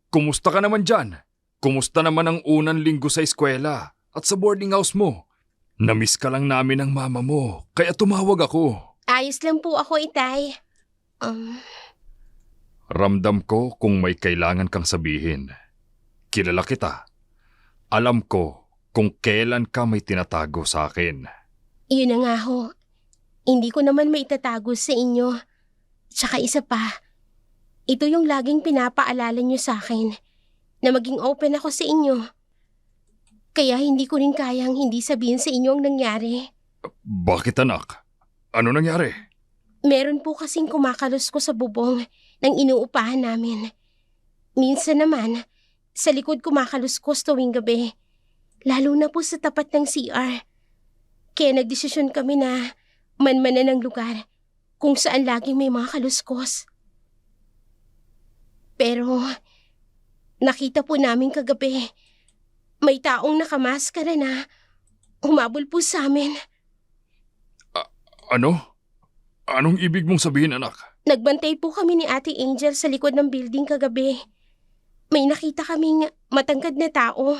kumusta ka naman dyan? Kumusta naman ang unang linggo sa eskwela at sa boarding house mo? Namiss ka lang namin ng mama mo, kaya tumawag ako. Ayos lang po ako, itay. Ramdam ko kung may kailangan kang sabihin. Kilala kita. Alam ko kung kailan ka may tinatago sa akin. Yun na nga ho. Hindi ko naman maitatago sa inyo. Tsaka isa pa, ito yung laging pinapaalala nyo sa akin na maging open ako sa inyo. Kaya hindi ko rin kayang hindi sabihin sa inyo ang nangyari. Bakit anak? Ano nangyari? Meron po kasing kumakalos ko sa bubong ng inuupahan namin. Minsan naman, sa likod kumakaluskos tuwing gabi. Lalo na po sa tapat ng CR. Kaya nagdesisyon kami na manmanan ng lugar kung saan laging may mga kaluskos. Pero nakita po namin kagabi, may taong nakamaskara na humabol po sa amin. Ano? Anong ibig mong sabihin anak? Nagbantay po kami ni Ate Angel sa likod ng building kagabi. May nakita kaming matangkad na tao,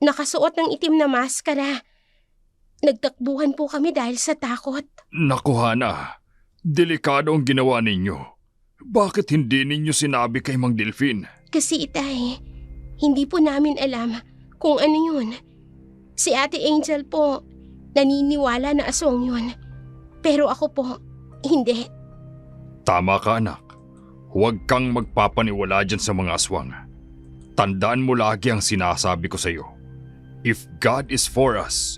nakasuot ng itim na maskara. Nagtakbuhan po kami dahil sa takot. Naku Hana, delikado ang ginawa ninyo. Bakit hindi ninyo sinabi kay Mang Delfin? Kasi itay, hindi po namin alam kung ano yun. Si Ate Angel po, naniniwala na aswang yun. Pero ako po, hindi. Tama ka anak. Huwag kang magpapaniwala dyan sa mga aswang. Tandaan mo lagi ang sinasabi ko sa iyo. If God is for us,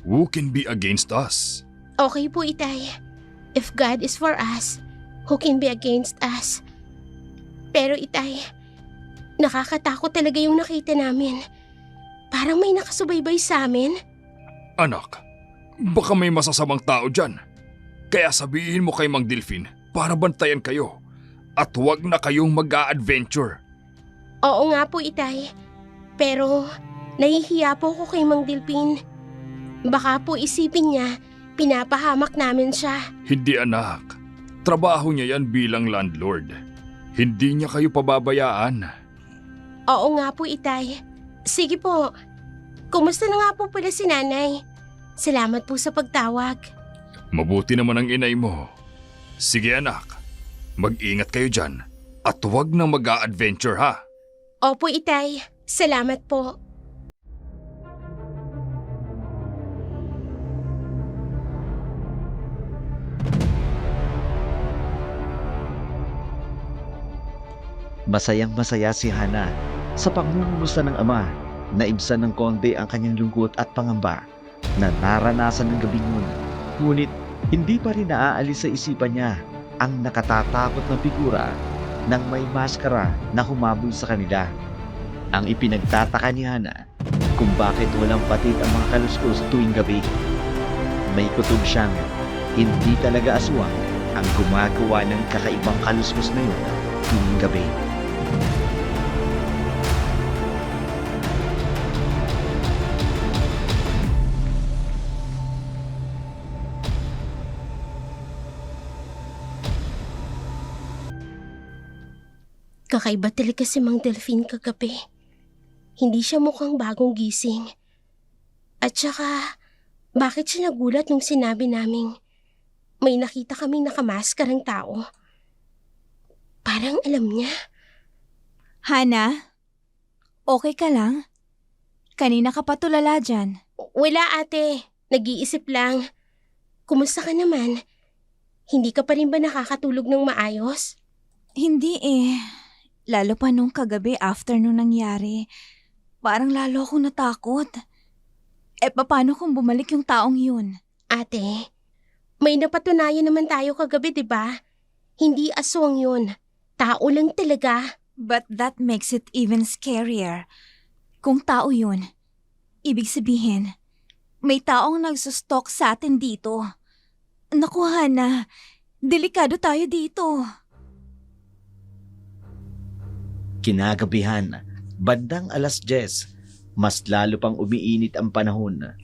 who can be against us? Okay po itay. If God is for us, who can be against us? Pero itay, nakakatakot talaga yung nakita namin. Parang may nakasubaybay sa amin. Anak, baka may masasamang tao dyan. Kaya sabihin mo kay Mang Delfin para bantayan kayo. At huwag na kayong mag-a-adventure. Oo nga po itay. Pero nahihiya po ko kay Mang Delfin. Baka po isipin niya, pinapahamak namin siya. Hindi anak. Trabaho niya yan bilang landlord. Hindi niya kayo pababayaan. Oo nga po, Itay. Sige po. Kumusta na nga po pala si Nanay? Salamat po sa pagtawag. Mabuti naman ang inay mo. Sige anak, mag-ingat kayo dyan at huwag na mag-a-adventure ha. Opo, Itay. Salamat po. Masayang masaya si Hana sa pangungumusta ng ama. Naibsan ng konti ang kanyang lungkot at pangamba na naranasan ng gabing yun. Ngunit hindi pa rin naaalis sa isipan niya ang nakatatakot na figura ng may maskara na humabol sa kanila. Ang ipinagtataka ni Hana kung bakit walang patid ang mga kaluskos tuwing gabi. May kutob siyang hindi talaga aswang ang gumagawa ng kakaibang kaluskos na yun tuwing gabi. Kakaiba talaga si Mang Delphine kagabi. Hindi siya mukhang bagong gising. At saka, bakit siya nagulat nung sinabi naming may nakita kaming nakamaskarang tao? Parang alam niya. Hana, okay ka lang? Kanina ka pa tulala dyan. Wala ate, nag-iisip lang. Kumusta ka naman? Hindi ka pa rin ba nakakatulog ng maayos? Hindi eh. Lalo pa nung kagabi after nung nangyari. Parang lalo akong natakot. Paano kung bumalik yung taong yun? Ate, may napatunayan naman tayo kagabi, di ba? Hindi aswang yun. Tao lang talaga. But that makes it even scarier. Kung tao yun, ibig sabihin, may taong nagsustalk sa atin dito. Naku, Hana, delikado tayo dito. Kinagabihan, bandang 10:00, mas lalo pang umiinit ang panahon.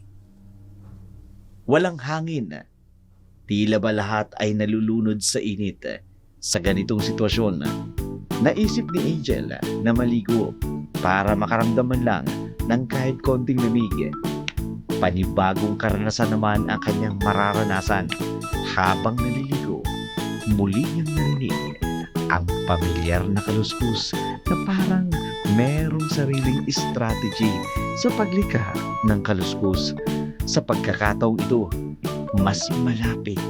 Walang hangin. Tila ba lahat ay nalulunod sa init? Sa ganitong sitwasyon, naisip ni Angel na maligo para makaramdaman lang ng kahit konting lamig. Panibagong karanasan naman ang kanyang mararanasan habang naliligo. Muli niyang narinig ang pamilyar na kaluskus na parang merong sariling strategy sa paglikha ng kaluskus. Sa pagkakataong ito, mas malapit,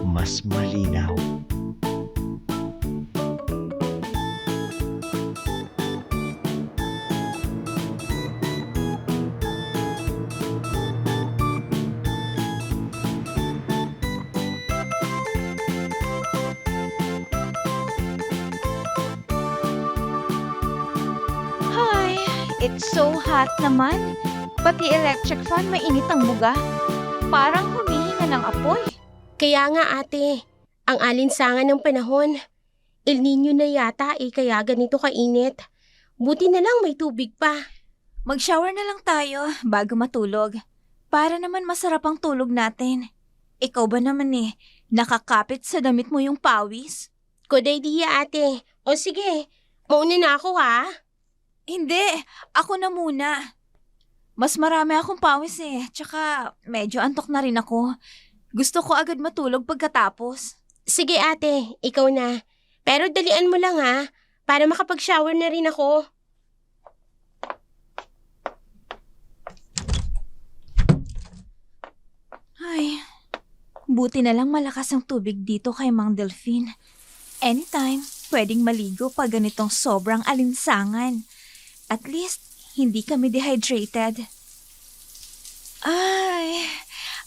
mas malinaw. Hi, it's so hot naman. Pati electric fan mainit ang muga. Parang humihinga ng apoy. Kaya nga ate, ang alinsangan ng panahon. El Nino na yata kaya ganito kainit. Buti na lang may tubig pa. Mag-shower na lang tayo bago matulog. Para naman masarap ang tulog natin. Ikaw ba naman nakakapit sa damit mo yung pawis? Good idea ate. O sige, mauna na ako ha. Hindi, ako na muna. Mas marami akong pawis tsaka medyo antok na rin ako. Gusto ko agad matulog pagkatapos. Sige ate, ikaw na. Pero dalian mo lang ha, para makapag-shower na rin ako. Ay, buti na lang malakas ang tubig dito kay Mang Delphine. Anytime, pwedeng maligo pag ganitong sobrang alinsangan. At least, hindi kami dehydrated. Ay,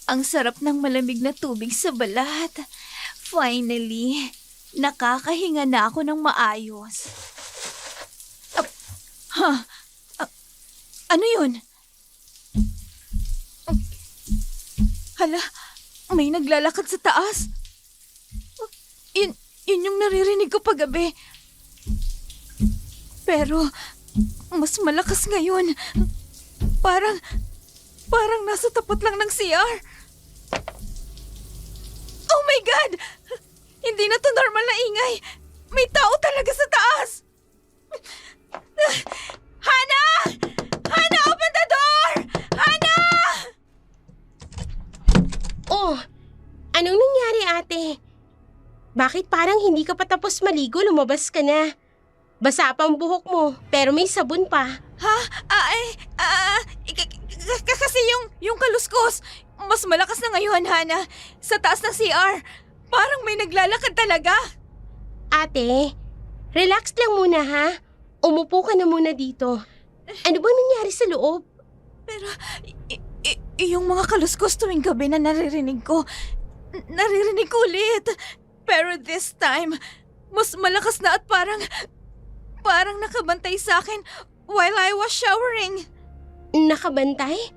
ang sarap ng malamig na tubig sa balat. Finally, nakakahinga na ako ng maayos. Ano yun? Hala, may naglalakad sa taas. Yun yung naririnig ko paggabi. Pero, mas malakas ngayon. Parang nasa tapat lang ng CR. Oh my God! Hindi na to normal na ingay. May tao talaga sa taas! Hana! Hana, open the door! Hana! Oh, anong nangyari ate? Bakit parang hindi ka pa tapos maligo, lumabas ka na? Basa pa ang buhok mo, pero may sabon pa. Ha? Kasi yung kaluskos, mas malakas na ngayon, Hana. Sa taas ng CR, parang may naglalakad talaga. Ate, relax lang muna ha. Umupo ka na muna dito. Ano bang nangyari sa loob? Pero, yung mga kaluskos tuwing gabi na naririnig ko ulit. Pero this time, mas malakas na at parang nakabantay sa akin while I was showering. Nakabantay?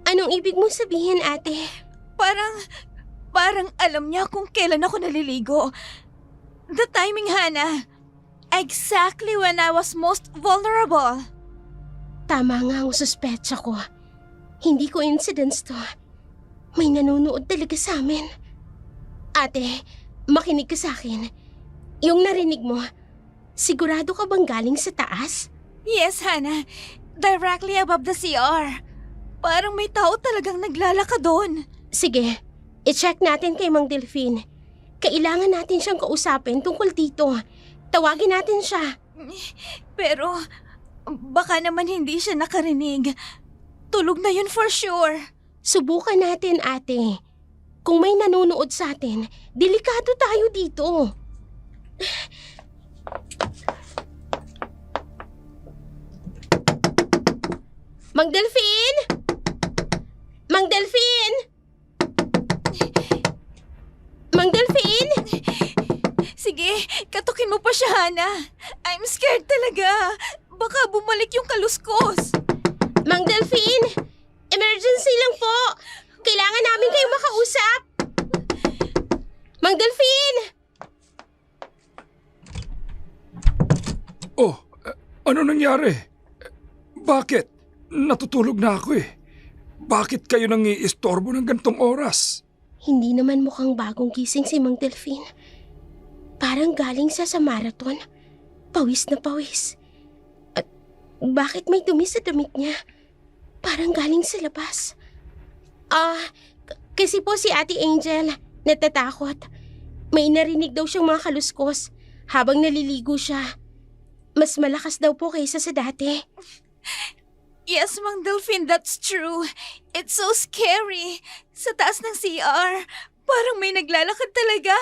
Anong ibig mong sabihin, ate? Parang alam niya kung kailan ako naliligo. The timing, Hana. Exactly when I was most vulnerable. Tama nga ang suspetsa ko. Hindi coincidence to. May nanonood talaga sa amin. Ate, makinig ka sa akin. Yung narinig mo, sigurado ka bang galing sa taas? Yes, Hana. Directly above the CR. Parang may tao talagang naglalakad doon. Sige, i-check natin kay Mang Delphine. Kailangan natin siyang kausapin tungkol dito. Tawagin natin siya. Pero baka naman hindi siya nakarinig. Tulog na yun for sure. Subukan natin, ate. Kung may nanonood sa atin, delikado tayo dito. Mang Delphine! Mang Delphine! Mang Delphine! Sige, katukin mo pa siya, Hana. I'm scared talaga. Baka bumalik yung kaluskos. Mang Delphine! Emergency lang po! Kailangan namin kayong makausap! Mang Delphine! Oh, ano nangyari? Bakit? Natutulog na ako eh. Bakit kayo nang iistorbo ng gantong oras? Hindi naman mukhang bagong gising si Mang Delphine. Parang galing siya sa marathon. Pawis na pawis. At bakit may dumi sa damit niya? Parang galing sa labas. Kasi po si Ate Angel, natatakot. May narinig daw siyang mga kaluskos habang naliligo siya. Mas malakas daw po kaysa sa dati. Yes, Mang Delphine, that's true. It's so scary. Sa taas ng CR, parang may naglalakad talaga.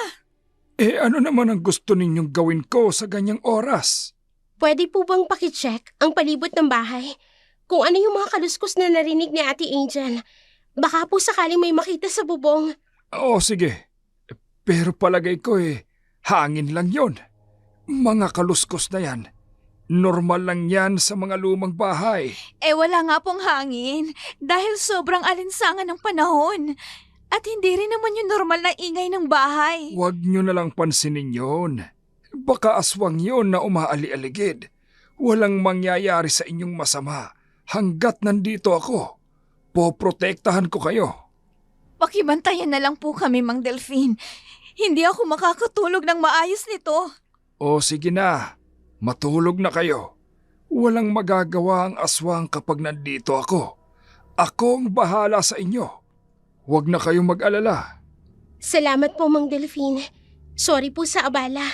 Eh ano naman ang gusto ninyong gawin ko sa ganyang oras? Pwede po bang pakicheck ang palibot ng bahay? Kung ano yung mga kaluskos na narinig ni Ate Angel. Baka po sakaling may makita sa bubong. Oo, sige. Pero palagay ko hangin lang yon. Mga kaluskos na yan. Normal lang yan sa mga lumang bahay. Wala nga pong hangin dahil sobrang alinsangan ng panahon. At hindi rin naman yung normal na ingay ng bahay. Huwag nyo na lang pansinin yon. Baka aswang yon na umaali-aligid. Walang mangyayari sa inyong masama hanggat nandito ako. Poprotektahan ko kayo. Pakibantayan na lang po kami, Mang Delphine. Hindi ako makakatulog ng maayos nito. O sige na, matulog na kayo. Walang magagawa ang aswang kapag nandito ako. Akong bahala sa inyo. Huwag na kayong mag-alala. Salamat po, Mang Delphine. Sorry po sa abala.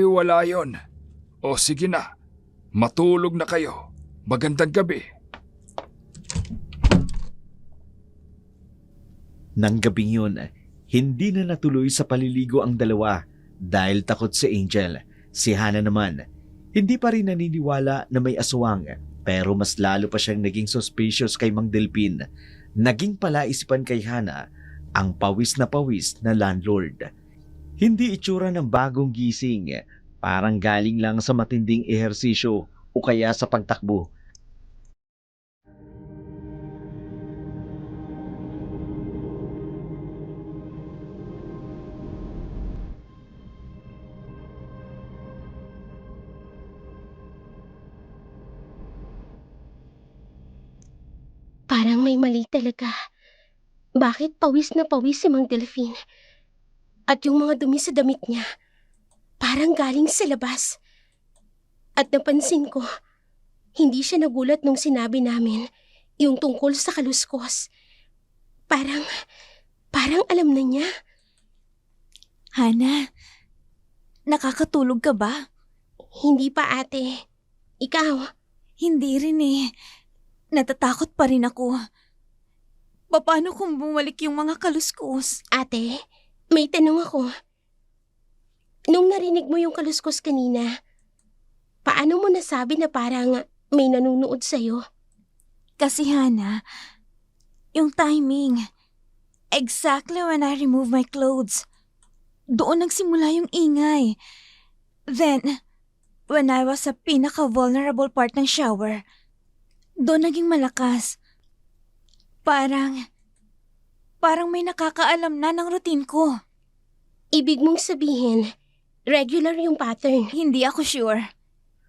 Wala yon. O sige na, matulog na kayo. Magandang gabi. Nang gabing yun, hindi na natuloy sa paliligo ang dalawa dahil takot si Angel. Si Hana naman, hindi pa rin naniniwala na may aswang pero mas lalo pa siyang naging suspicious kay Mang Delphine. Naging palaisipan kay Hana ang pawis na landlord. Hindi itsura ng bagong gising, parang galing lang sa matinding ehersisyo o kaya sa pagtakbo. Parang may mali talaga. Bakit pawis na pawis si Mang Delphine? At yung mga dumi sa damit niya, Parang galing sa labas. At napansin ko, hindi siya nagulat nung sinabi namin yung tungkol sa kaluskos. Parang alam na niya. Hana, nakakatulog ka ba? Hindi pa, ate. Ikaw, Hindi rin eh. Natatakot pa rin ako. Paano kung bumalik yung mga kaluskos? ate, may tanong ako. Nung narinig mo yung kaluskos kanina, paano mo nasabi na parang may nanunood sa'yo? Kasi Hana, yung timing. Exactly when I remove my clothes. Doon nagsimula yung ingay. Then, when I was sa pinaka-vulnerable part ng shower, doon naging malakas. Parang may nakakaalam na ng routine ko. Ibig mong sabihin, regular yung pattern. Hindi ako sure,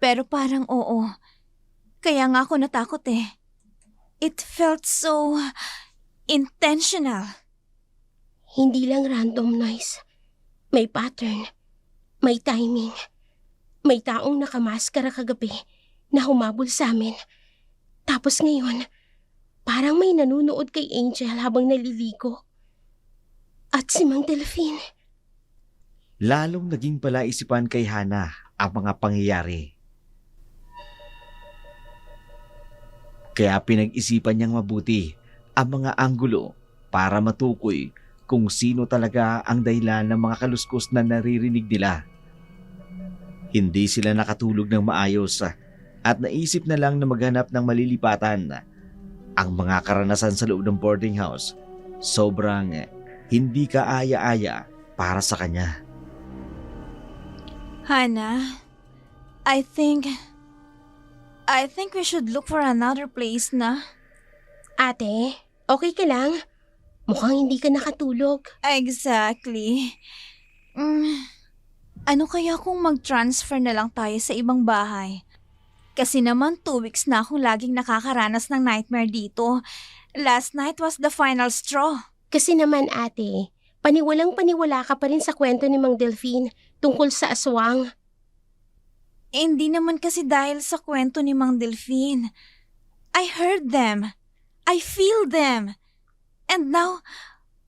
pero parang oo. Kaya nga ako natakot eh. It felt so intentional. Hindi lang random noise. May pattern. May timing. May taong nakamaskara kagabi na humabol sa amin. Tapos ngayon, parang may nanunood kay Angel habang naliligo. At si Mang Delphine. Lalong naging palaisipan kay Hana ang mga pangyayari. Kaya pinag-isipan niyang mabuti ang mga anggulo para matukoy kung sino talaga ang dahilan ng mga kaluskos na naririnig nila. Hindi sila nakatulog ng maayos at naisip na lang na maghanap ng malilipatan. Ang mga karanasan sa loob ng boarding house, sobrang hindi kaaya-aya para sa kanya. Hana, I think we should look for another place na. Ate, okay ka lang? Mukhang hindi ka nakatulog. Exactly. Ano kaya kung mag-transfer na lang tayo sa ibang bahay? Kasi naman 2 weeks na akong laging nakakaranas ng nightmare dito. Last night was the final straw. Kasi naman ate, paniwalang paniwala ka pa rin sa kwento ni Mang Delphine tungkol sa aswang. Hindi naman kasi dahil sa kwento ni Mang Delphine. I heard them. I feel them. And now,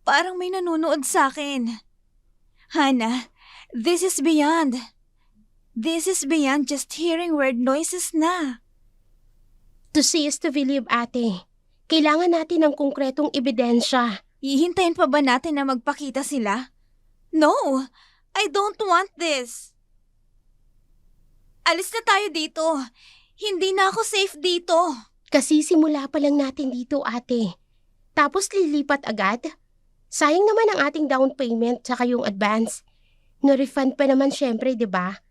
parang may nanonood sa akin. Hana, this is beyond. This is beyond just hearing weird noises na. To see is to believe, ate. Kailangan natin ng konkretong ebidensya. Hihintayin pa ba natin na magpakita sila? No, I don't want this. Alis na tayo dito. Hindi na ako safe dito. Kasi simula pa lang natin dito, ate. Tapos lilipat agad? Sayang naman ang ating down payment tsaka yung advance. No-refund pa naman syempre, di ba?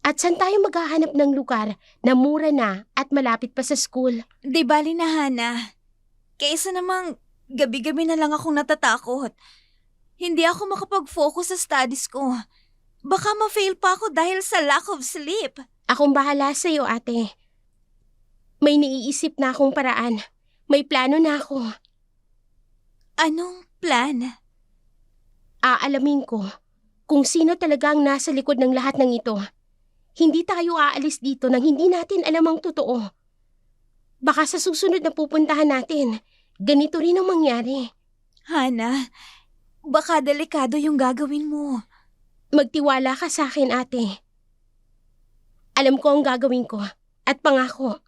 At saan tayo maghahanap ng lugar na mura na at malapit pa sa school? Di bali na, Hana. Kaysa namang gabi-gabi na lang akong natatakot. Hindi ako makapag-focus sa studies ko. Baka ma-fail pa ako dahil sa lack of sleep. Akong bahala sa'yo, ate. May naiisip na akong paraan. May plano na ako. Anong plan? Aalamin ko kung sino talaga ang nasa likod ng lahat ng ito. Hindi tayo aalis dito nang hindi natin alam ang totoo. Baka sa susunod na pupuntahan natin, ganito rin ang mangyari. Hana, baka delikado yung gagawin mo. Magtiwala ka sa akin, ate. Alam ko ang gagawin ko at pangako.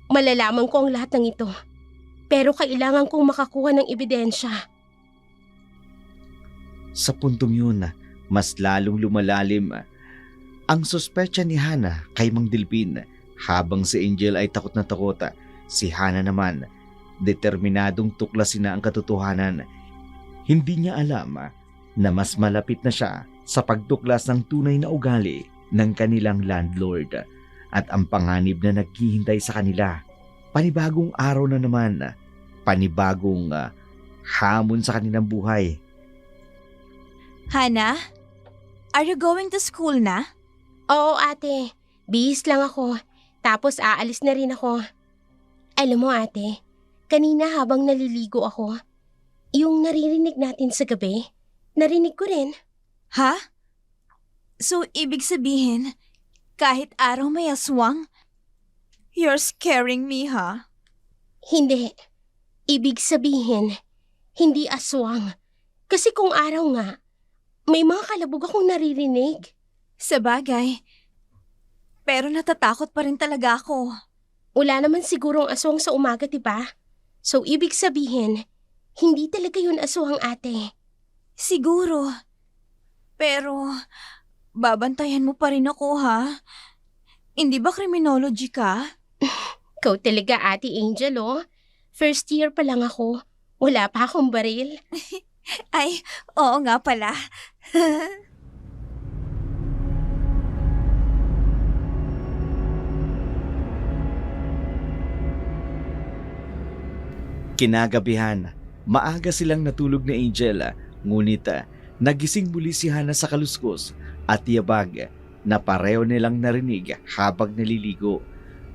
Malalaman ko ang lahat ng ito. Pero kailangan kong makakuha ng ebidensya. Sa puntong yun, mas lalong lumalalim ang suspecha ni Hana kay Mang Delphine. Habang si Angel ay takot na takot, si Hana naman determinadong tuklasin na ang katotohanan. Hindi niya alam na mas malapit na siya sa pagtuklas ng tunay na ugali ng kanilang landlord at ang panganib na naghihintay sa kanila. Panibagong araw na naman, panibagong hamon sa kanilang buhay. Hana, are you going to school na? Oo, ate. Bihis lang ako. Tapos aalis na rin ako. Alam mo, ate, kanina habang naliligo ako, yung naririnig natin sa gabi, narinig ko rin. Ha? So, ibig sabihin, kahit araw may aswang? You're scaring me, ha? Hindi. Ibig sabihin, hindi aswang. Kasi kung araw nga, may mga kalabog akong naririnig. Sabagay. Pero natatakot pa rin talaga ako. Wala naman sigurong aswang sa umaga, diba? So, ibig sabihin, hindi talaga yun aswang, ate. Siguro. Pero, babantayan mo pa rin ako, ha? Hindi ba criminology ka? Ikaw talaga, Ate Angel, oh. First year pa lang ako. Wala pa akong baril. Ay, oo nga pala. Kinagabihan, maaga silang natulog ni Angel, ngunit nagising muli si Hana sa kaluskos at yabag na pareho nilang narinig habang naliligo.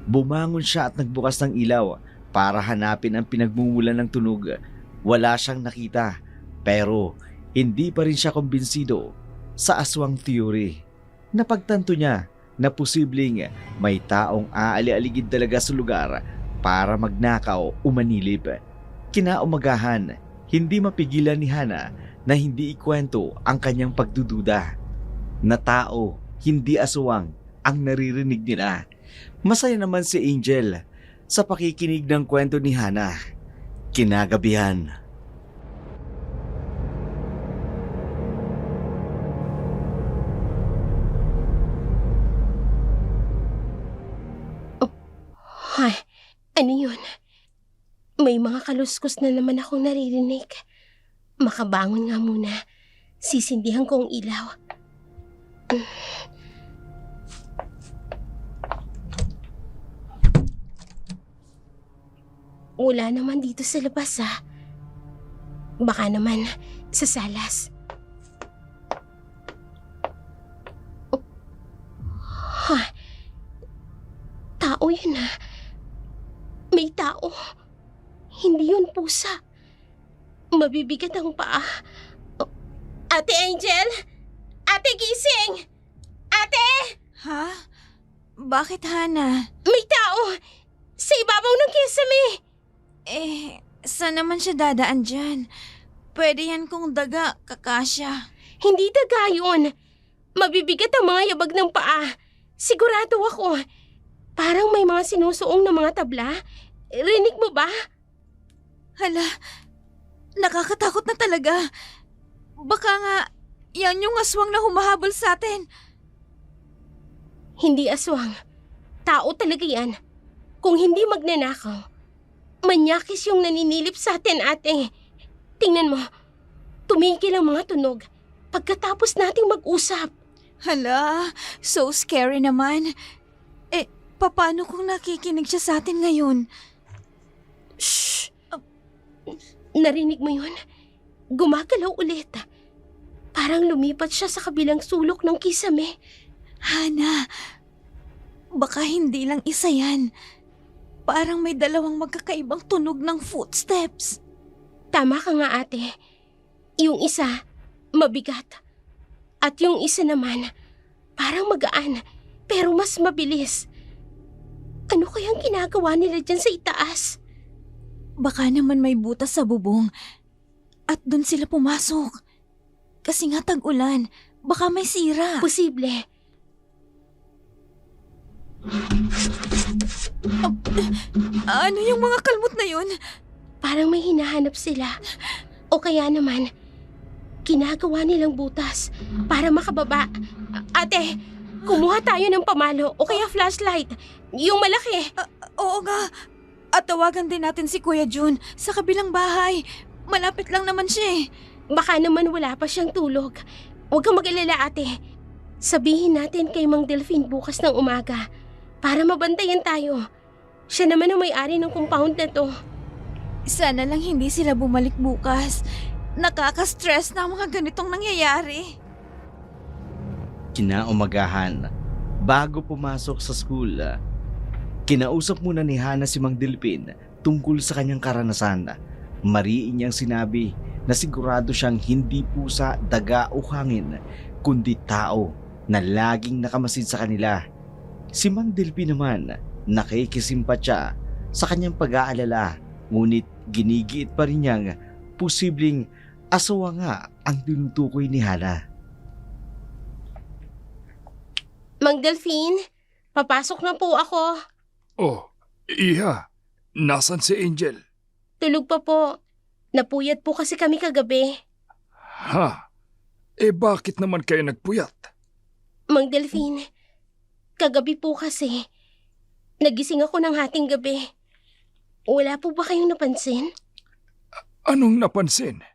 Bumangon siya at nagbukas ng ilaw para hanapin ang pinagmumulan ng tunog. Wala siyang nakita, pero hindi pa rin siya kumbinsido sa aswang theory. Napagtanto niya na posibleng may taong aali-aligid talaga sa lugar para magnakaw o manilip. Kinaumagahan, hindi mapigilan ni Hana na hindi ikwento ang kanyang pagdududa. Na tao, hindi aswang ang naririnig nila. Masaya naman si Angel sa pakikinig ng kwento ni Hana. Kinagabihan. Ay, ano yun? May mga kaluskos na naman akong naririnig. Makabangon nga muna. Sisindihan ko ang ilaw. Wala naman dito sa labas, ha? Baka naman sa salas. Ha? Tao yun, ha? May tao. Hindi yun pusa. Mabibigat ang paa. Ate Angel? Ate gising! Ate! Ha? Bakit, Hana? May tao! Sa ibabaw ng kisame! Saan naman siya dadaan dyan? Pwede yan kung daga, kakasya. Hindi daga yun. Mabibigat ang mga yabag ng paa. Sigurado ako. Parang may mga sinusuong na mga tabla. Rinig mo ba? Hala, nakakatakot na talaga. Baka nga, yan yung aswang na humahabol sa atin. Hindi aswang. Tao talaga yan. Kung hindi magnanakaw, manyakis yung naninilip sa atin, ate. Tingnan mo, tumigil ang mga tunog pagkatapos nating mag-usap. Hala, so scary naman. Paano kung nakikinig siya sa atin ngayon? Shh! Narinig mo yun? Gumagalaw ulit. Parang lumipat siya sa kabilang sulok ng kisame. Hana, baka hindi lang isa yan. Parang may dalawang magkakaibang tunog ng footsteps. Tama ka nga, ate. Yung isa, mabigat. At yung isa naman, parang magaan, pero mas mabilis. Ano kayang ginagawa nila dyan sa itaas? Baka naman may butas sa bubong at doon sila pumasok. Kasi nga tag-ulan, baka may sira. Posible. Ano yung mga kalmot na yun? Parang may hinahanap sila. O kaya naman, ginagawa nilang butas para makababa. Ate, kumuha tayo ng pamalo o kaya flashlight. Yung malaki. Oo nga. At tawagan din natin si Kuya Jun sa kabilang bahay. Malapit lang naman siya eh. Baka naman wala pa siyang tulog. Huwag kang mag-alala, ate. Sabihin natin kay Mang Delphine bukas ng umaga para mabantayan tayo. Siya naman ang may-ari ng compound na to. Sana lang hindi sila bumalik bukas. Nakaka-stress na ang mga ganitong nangyayari. Kinaumagahan, bago pumasok sa school, kinausap muna ni Hana si Mang Delphine tungkol sa kanyang karanasan. Mariin niyang sinabi na sigurado siyang hindi pusa, daga o hangin, kundi tao na laging nakamasid sa kanila. Si Mang Delphin naman nakikisimpatya sa kanyang pag-aalala, ngunit ginigiit pa rin niyang posibleng asawa nga ang tinutukoy ni Hana. Mang Delphin, papasok na po ako. Oh, Iha, nasan si Angel? Tulog pa po. Napuyat po kasi kami kagabi. Ha? Bakit naman kayo nagpuyat? Mang Delphin, kagabi po kasi, nagising ako ng hating gabi. Wala po ba kayong napansin? Anong napansin?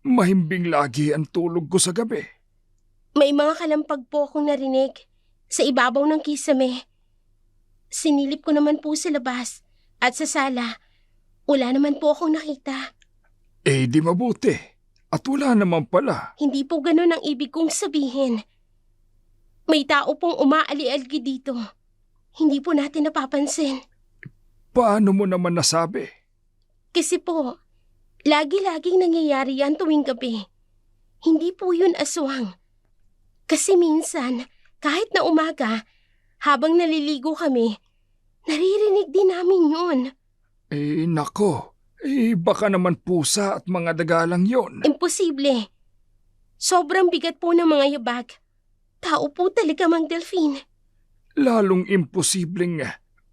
Mahimbing lagi ang tulog ko sa gabi. May mga kalampag po akong narinig sa ibabaw ng kisame. Sinilip ko naman po sa labas at sa sala. Wala naman po akong nakita. Di mabuti. At wala naman pala. Hindi po ganun ang ibig kong sabihin. May tao pong umaali-algi dito. Hindi po natin napapansin. Paano mo naman nasabi? Kasi po, lagi-laging nangyayari yan tuwing gabi. Hindi po yun aswang. Kasi minsan, kahit na umaga, habang naliligo kami, naririnig din namin yun. Nako. Baka naman pusa at mga daga lang yon. Imposible. Sobrang bigat po ng mga yabag. Tao po talaga, Mang Delphin. Lalong imposibleng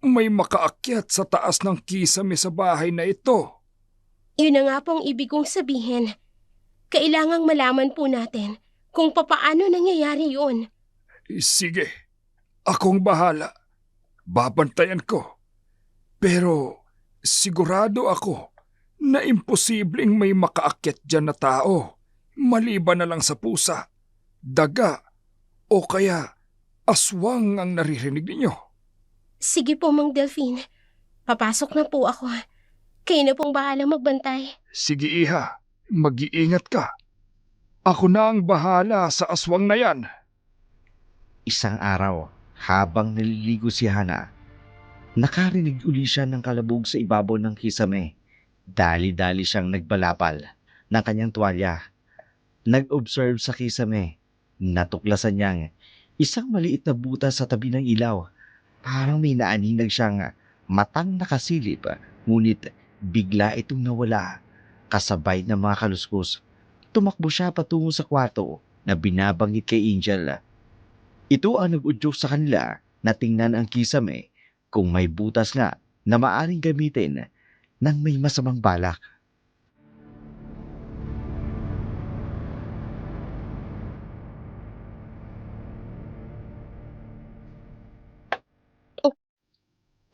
may makaakyat sa taas ng kisame sa bahay na ito. Yun na nga po ang ibig kong sabihin. Kailangang malaman po natin kung papaano nangyayari yun. Sige, akong bahala. Babantayan ko. Pero sigurado ako na imposibleng may makaakyat dyan na tao, maliban na lang sa pusa, daga, o kaya aswang ang naririnig ninyo. Sige po, Mang Delphin. Papasok na po ako. Kayo na pong bahalang magbantay. Sige Iha, mag-iingat ka. Ako na ang bahala sa aswang na yan. Isang araw, habang naliligo si Hana, nakarinig uli siya ng kalabog sa ibabaw ng kisame. Dali-dali siyang nagbalapal ng kanyang tuwalya. Nag-observe sa kisame. Natuklasan niyang isang maliit na butas sa tabi ng ilaw. Parang may naaninag siyang matang nakasilip, ngunit bigla itong nawala. Kasabay ng mga kaluskos, tumakbo siya patungo sa kwarto na binabanggit kay Angel. Ito ang nag-udyok sa kanila na tingnan ang kisame kung may butas nga na maaring gamitin ng may masamang balak.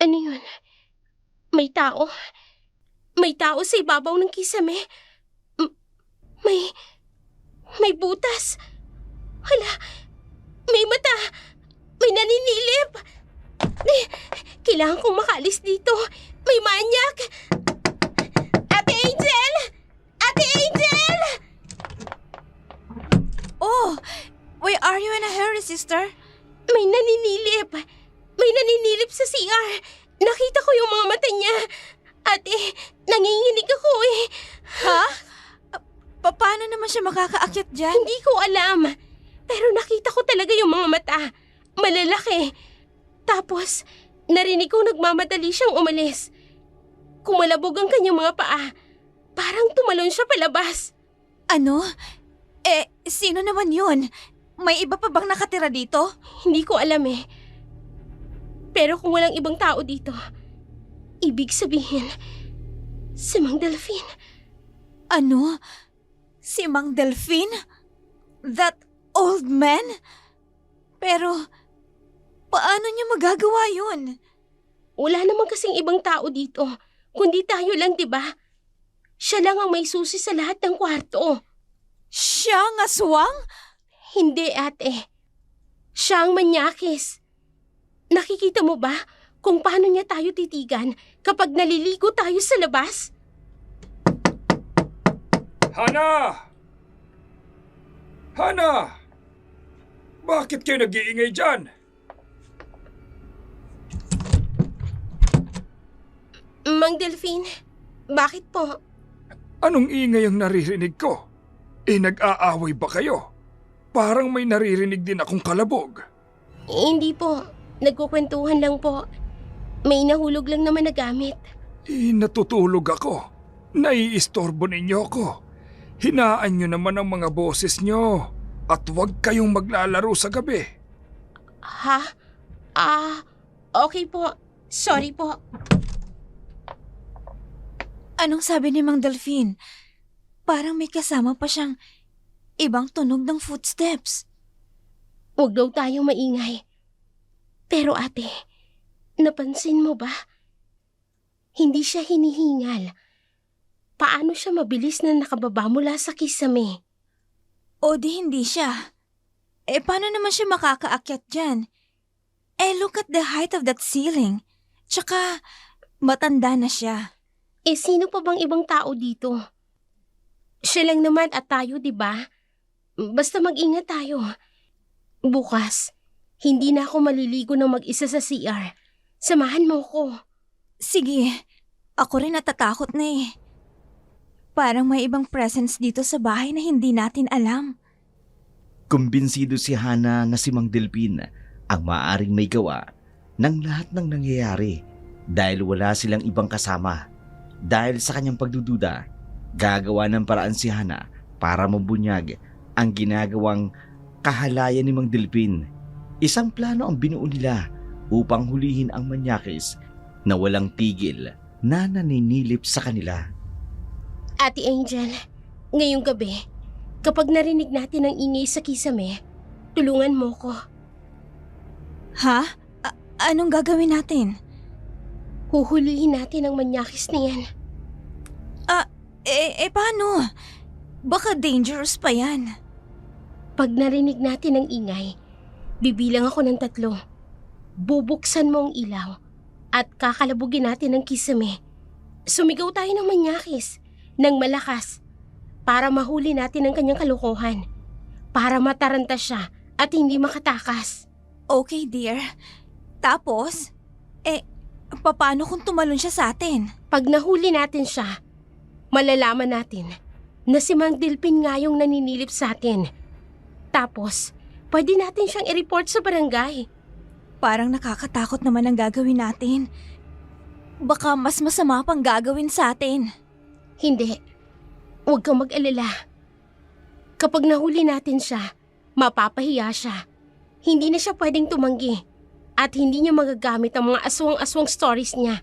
Ano yun? May tao. May tao sa ibabaw ng kisame. May butas. Hala, may mata. May naninilip. Kailangan kong makaalis dito. May manyak. Ate Angel! Ate Angel! Oh, why are you in a hurry, sister? May naninilip. May naninilip sa CR. Nakita ko yung mga mata niya. Ate, nanginginig ako eh. Ha? Paano naman siya makakaakyat dyan? Hindi ko alam. Pero nakita ko talaga yung mga mata. Malalaki. Tapos, narinig kong nagmamadali siyang umalis. Kumalabog ang kanyang mga paa. Parang tumalon siya palabas. Ano? Sino naman yun? May iba pa bang nakatira dito? Hindi ko alam eh. Pero kung walang ibang tao dito, ibig sabihin, si Mang Delphin. Ano? Si Mang Delphin? That old man? Pero, paano niya magagawa yun? Wala naman kasing ibang tao dito, kundi tayo lang, diba? Siya lang ang may susi sa lahat ng kwarto. Siya ang aswang? Hindi, ate. Siya ang manyakis. Nakikita mo ba kung paano niya tayo titigan kapag naliligo tayo sa labas? Hana! Hana! Bakit kayo nag-iingay dyan? Mang Delphin, bakit po? Anong ingay ang naririnig ko? Nag-aaway ba kayo? Parang may naririnig din akong kalabog. Hindi po. Nagkukwentuhan lang po. May nahulog lang naman na gamit. Natutulog ako. Naiistorbo ninyo ako. Hinaan nyo naman ang mga boses nyo. At huwag kayong maglalaro sa gabi. Ha? Okay po. Sorry po. Anong sabi ni Mang Delphine? Parang may kasama pa siyang ibang tunog ng footsteps. Huwag daw tayong maingay. Pero ate, napansin mo ba? Hindi siya hinihingal. Paano siya mabilis na nakababa mula sa kisame? O di hindi siya. Paano naman siya makakaakyat dyan? Look at the height of that ceiling. Tsaka, matanda na siya. Sino pa bang ibang tao dito? Siya lang naman at tayo, di ba? Basta mag-ingat tayo. Bukas, hindi na ako maliligo ng mag-isa sa CR. Samahan mo ko. Sige, ako rin natatakot na eh. Parang may ibang presence dito sa bahay na hindi natin alam. Kumbinsido si Hana na si Mang Delphine ang maaaring may gawa ng lahat ng nangyayari dahil wala silang ibang kasama. Dahil sa kanyang pagdududa, gagawa ng paraan si Hana para mabunyag ang ginagawang kahalayan ni Mang Delphine. Isang plano ang binuo nila upang hulihin ang manyakis na walang tigil na naninilip sa kanila. Ate Angel, ngayong gabi, kapag narinig natin ang ingay sa kisame, tulungan mo ko. Ha? Anong gagawin natin? Huhulihin natin ang manyakis na yan. Paano? Baka dangerous pa yan. Pag narinig natin ang ingay, bibilang ako ng 3. Bubuksan mo ang ilaw at kakalabugin natin ang kisame. Sumigaw tayo ng manyakis, ng malakas, para mahuli natin ang kanyang kalokohan, para mataranta siya at hindi makatakas. Okay, dear. Tapos, paano kung tumalon siya sa atin? Pag nahuli natin siya, malalaman natin na si Mang Delphine nga yung naninilip sa atin. Tapos, pwede natin siyang i-report sa barangay. Parang nakakatakot naman ang gagawin natin. Baka mas masama pang gagawin sa atin. Hindi. Huwag kang mag-alala. Kapag nahuli natin siya, mapapahiya siya. Hindi na siya pwedeng tumanggi. At hindi niya magagamit ang mga aswang-aswang stories niya.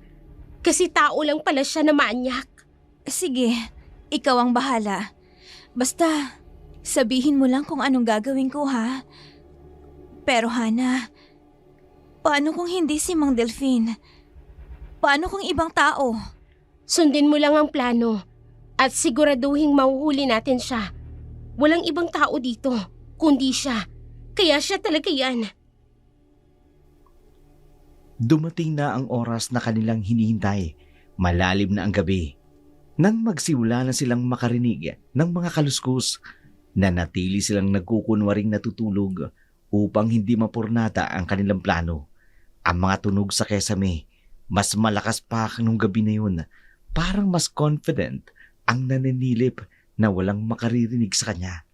Kasi tao lang pala siya na maanyak. Sige, ikaw ang bahala. Basta, sabihin mo lang kung anong gagawin ko, ha? Pero Hana, paano kung hindi si Mang Delphine? Paano kung ibang tao? Sundin mo lang ang plano at siguraduhin mahuhuli natin siya. Walang ibang tao dito, kundi siya. Kaya siya talaga yan. Dumating na ang oras na kanilang hinihintay. Malalim na ang gabi. Nang magsimula na silang makarinig ng mga kaluskus, nanatili silang nagkukunwaring natutulog upang hindi mapurnata ang kanilang plano. Ang mga tunog sa kesame, mas malakas pa nung gabi na yun. Parang mas confident ang naninilip na walang makaririnig sa kanya.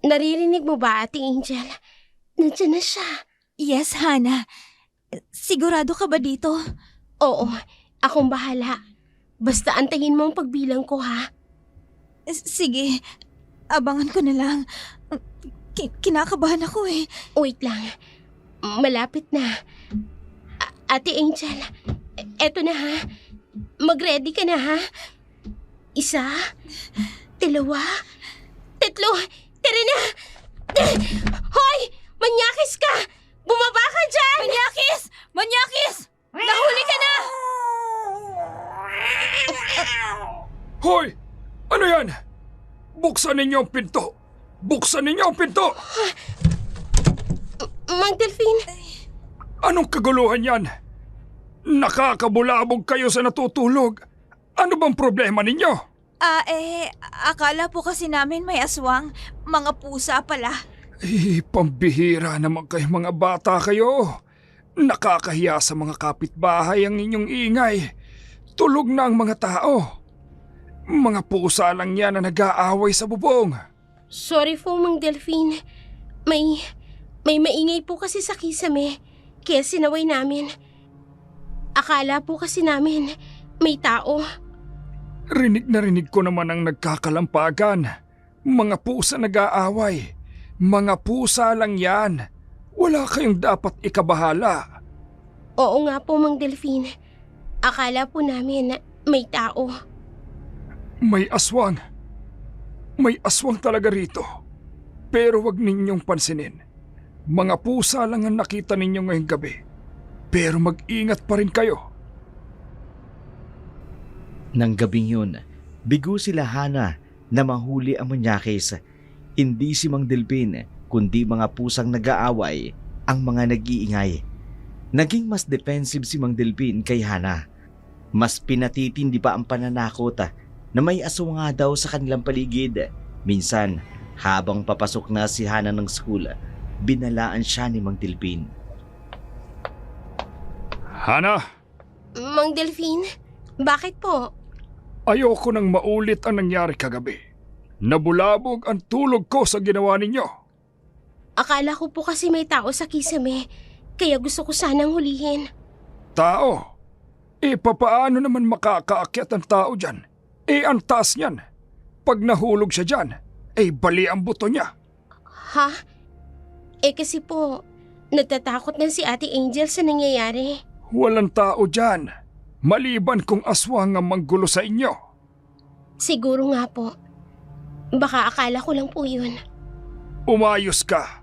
Naririnig mo ba, Ate Angel? Nandiyan na siya. Yes, Hana. Sigurado ka ba dito? Oo, akong bahala. Basta antayin mo ang pagbilang ko, ha? Sige, abangan ko na lang. Kinakabahan ako eh. Wait lang. Malapit na. Ate Angel, eto na ha. Mag-ready ka na ha. 1, 2, 3. Tara na! Hoy! Manyakis ka! Bumaba ka dyan! Manyakis! Manyakis! Nahuli ka na! Hoy! Ano yan? Buksan ninyo ang pinto! Buksan ninyo ang pinto! Mang Delphine, Anong kaguluhan yan? Nakakabulabog kayo sa natutulog. Ano bang problema ninyo? Akala po kasi namin may aswang. Mga pusa pala. Pambihira naman kayo mga bata kayo. Nakakahiya sa mga kapitbahay ang inyong ingay. Tulog na ang mga tao. Mga pusa lang yan na nag-aaway sa bubong. Sorry po, Mang Delphine. May maingay po kasi sa kisame, kaya sinaway namin. Akala po kasi namin may tao. Rinig na rinig ko naman ang nagkakalampagan. Mga pusa nag-aaway. Mga pusa lang yan. Wala kayong dapat ikabahala. Oo nga po, Mang Delphine. Akala po namin na may tao. May aswang. May aswang talaga rito. Pero wag ninyong pansinin. Mga pusa lang ang nakita ninyo ngayong gabi. Pero mag-ingat pa rin kayo. Nang gabing yun, bigo sila Hana na mahuli ang manyakis. Hindi si Mang Delphine, kundi mga pusang nag-aaway ang mga nag-iingay. Naging mas defensive si Mang Delphine kay Hana. Mas pinatitindi pa ang pananakot na may aswang nga daw sa kanilang paligid. Minsan, habang papasok na si Hana ng school, binalaan siya ni Mang Delphine. Hana, Mang Delphine, bakit po? ayoko nang maulit ang nangyari kagabi. Nabulabog ang tulog ko sa ginawa ninyo. Akala ko po kasi may tao sa kisame, kaya gusto ko sanang hulihin. Tao? Papaano naman makakaakyat ang tao dyan? Ang taas niyan. Pag nahulog siya dyan, bali ang buto niya. Ha? Kasi po, natatakot na si Ate Angel sa nangyayari. Walang tao dyan. Maliban kung aswang ang manggulo sa inyo. Siguro nga po. Baka akala ko lang po yun. Umayos ka.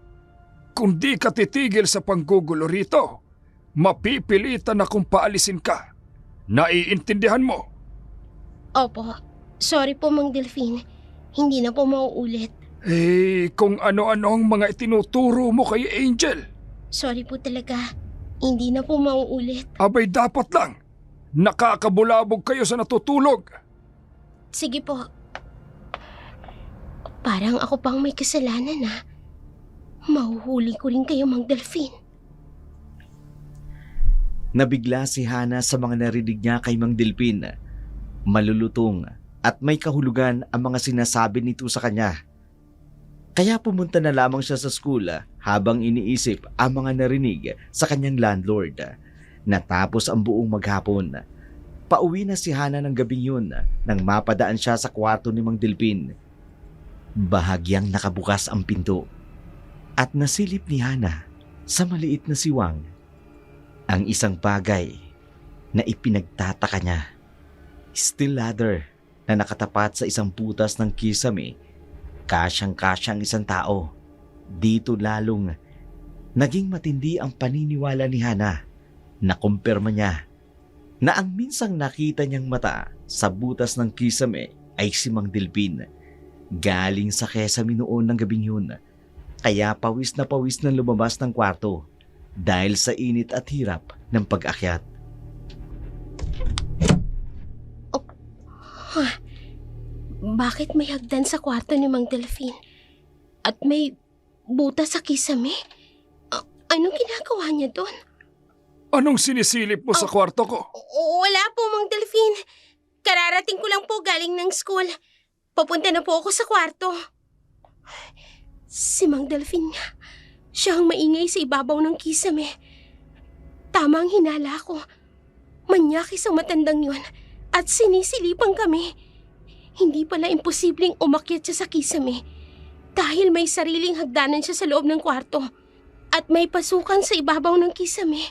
Kung di ka titigil sa panggugulo rito, mapipilitan akong paalisin ka. Naiintindihan mo? Opo. Sorry po, Mang Delphine. Hindi na po mauulit. Kung ano-ano ang mga itinuturo mo kay Angel. Sorry po talaga. Hindi na po mauulit. Abay dapat lang. Nakakabulabog kayo sa natutulog. Sige po. Parang ako pang may kasalanan ha. Mahuhuli ko rin kayo, Mang Delphine. Nabigla si Hana sa mga narinig niya kay Mang Delphine. Malulutong at may kahulugan ang mga sinasabi nito sa kanya. Kaya pumunta na lamang siya sa school habang iniisip ang mga narinig sa kanyang landlord. Natapos ang buong maghapon. Pauwi na si Hana ng gabing yun nang mapadaan siya sa kwarto ni Mang Delphine. Bahagyang nakabukas ang pinto at nasilip ni Hana sa maliit na siwang ang isang bagay na ipinagtataka niya. Steel ladder na nakatapat sa isang butas ng kisame, kasyang-kasyang isang tao. Dito lalong naging matindi ang paniniwala ni Hana. Nakumpirma niya na ang minsang nakita niyang mata sa butas ng kisame ay si Mang Delphine. Galing sa kesame noon ng gabing yun, kaya pawis na lumabas ng kwarto dahil sa init at hirap ng pag-akyat. Bakit may hagdan sa kwarto ni Mang Delphine? At may butas sa kisame? Anong ginagawa niya doon? Anong sinisilip mo sa kwarto ko? Wala po, Mang Delphine. Kararating ko lang po galing ng school. Papunta na po ako sa kwarto. Si Mang Delphine nga. Siya ang maingay sa ibabaw ng kisame. Tama ang hinala ko. Manyakis ang matandang yun at sinisilipan kami. Hindi pala imposibleng umakyat siya sa kisame dahil may sariling hagdanan siya sa loob ng kwarto at may pasukan sa ibabaw ng kisame.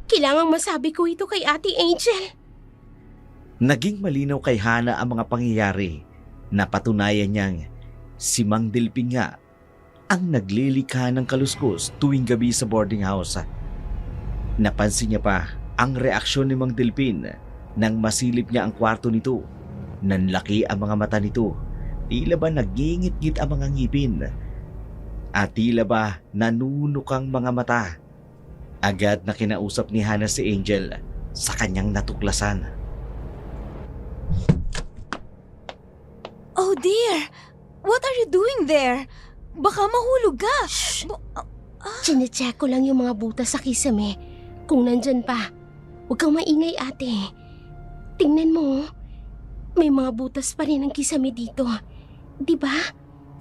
Kailangang masabi ko ito kay Ate Angel. Naging malinaw kay Hana ang mga pangyayari. Napatunayan niyang si Mang Delphine nga ang naglilikha ng kaluskos tuwing gabi sa boarding house. Napansin niya pa ang reaksyon ni Mang Delphine nang masilip niya ang kwarto nito. Nanlaki ang mga mata nito. Tila ba nagingit-ngit ang mga ngipin? At tila ba nanunukang mga mata? Agad na kinausap ni Hana si Angel sa kanyang natuklasan. Oh dear! What are you doing there? Baka mahulog ka. Chinecheck ko lang yung mga butas sa kisame. Kung nandyan pa, huwag kang maingay, ate. Tingnan mo, may mga butas pa rin ang kisame dito. Diba?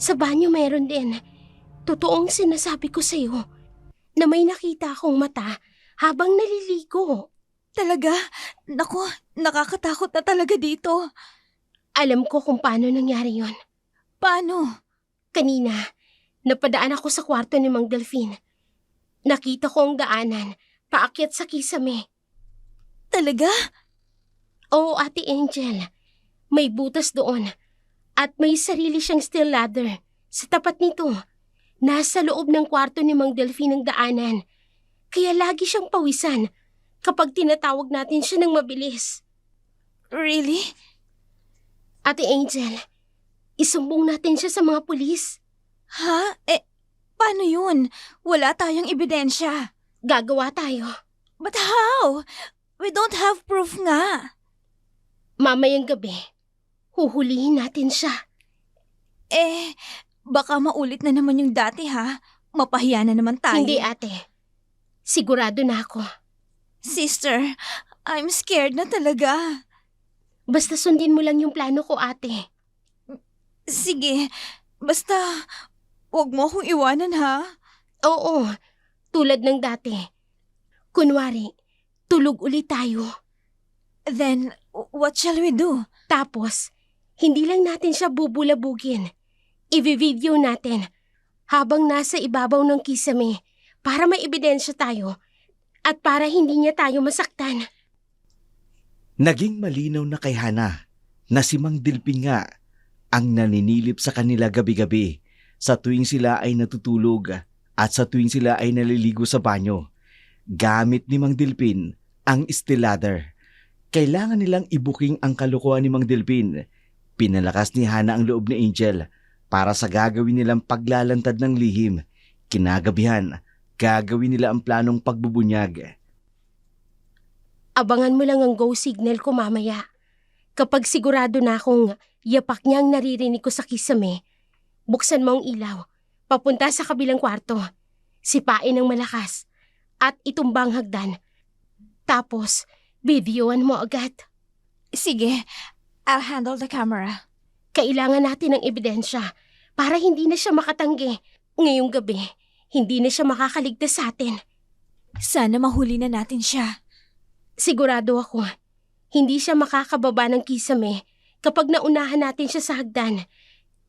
Sa banyo meron din. Totoong sinasabi ko sa'yo na may nakita akong mata habang naliligo. Talaga? Naku, nakakatakot na talaga dito. Alam ko kung paano nangyari yon. Paano? Kanina, napadaan ako sa kwarto ni Mang Delfin. Nakita ko ang daanan, paakyat sa kisame. Talaga? Oo, Ate Angel. May butas doon. At may sarili siyang steel ladder. Sa tapat nito, nasa loob ng kwarto ni Mang Delfin ang daanan. Kaya lagi siyang pawisan kapag tinatawag natin siya ng mabilis. Really? Ate Angel, isumbong natin siya sa mga pulis. Ha? Paano yun? Wala tayong ebidensya. Gagawa tayo. But how? We don't have proof nga. Mamayang gabi, huhulihin natin siya. Baka maulit na naman yung dati ha. Mapahiya na naman tayo. Hindi, ate. Sigurado na ako. Sister, I'm scared na talaga. Basta sundin mo lang yung plano ko, ate. Sige, basta wag mo akong iwanan ha. Oo, tulad ng dati. Kunwari, tulog ulit tayo. Then, what shall we do? Tapos, hindi lang natin siya bubulabugin. I-video natin habang nasa ibabaw ng kisame para may ebidensya tayo at para hindi niya tayo masaktan. Naging malinaw na kay Hana na si Mang Delfin nga ang naninilip sa kanila gabi-gabi sa tuwing sila ay natutulog at sa tuwing sila ay naliligo sa banyo. Gamit ni Mang Delfin ang steel ladder. Kailangan nilang ibuking ang kalokohan ni Mang Delfin. Pinalakas ni Hana ang loob ni Angel para sa gagawin nilang paglalantad ng lihim. Kinagabihan, gagawin nila ang planong pagbubunyag. Abangan mo lang ang go signal ko mamaya. Kapag sigurado na akong yapak niya ang naririnig ko sa kisame, buksan mo ang ilaw, papunta sa kabilang kwarto, sipain ng malakas, at itumbang hagdan. Tapos, videoan mo agad. Sige, I'll handle the camera. Kailangan natin ng ebidensya para hindi na siya makatanggi. Ngayong gabi, hindi na siya makakaligtas sa atin. Sana mahuli na natin siya. Sigurado ako, hindi siya makakababa ng kisame kapag naunahan natin siya sa hagdan.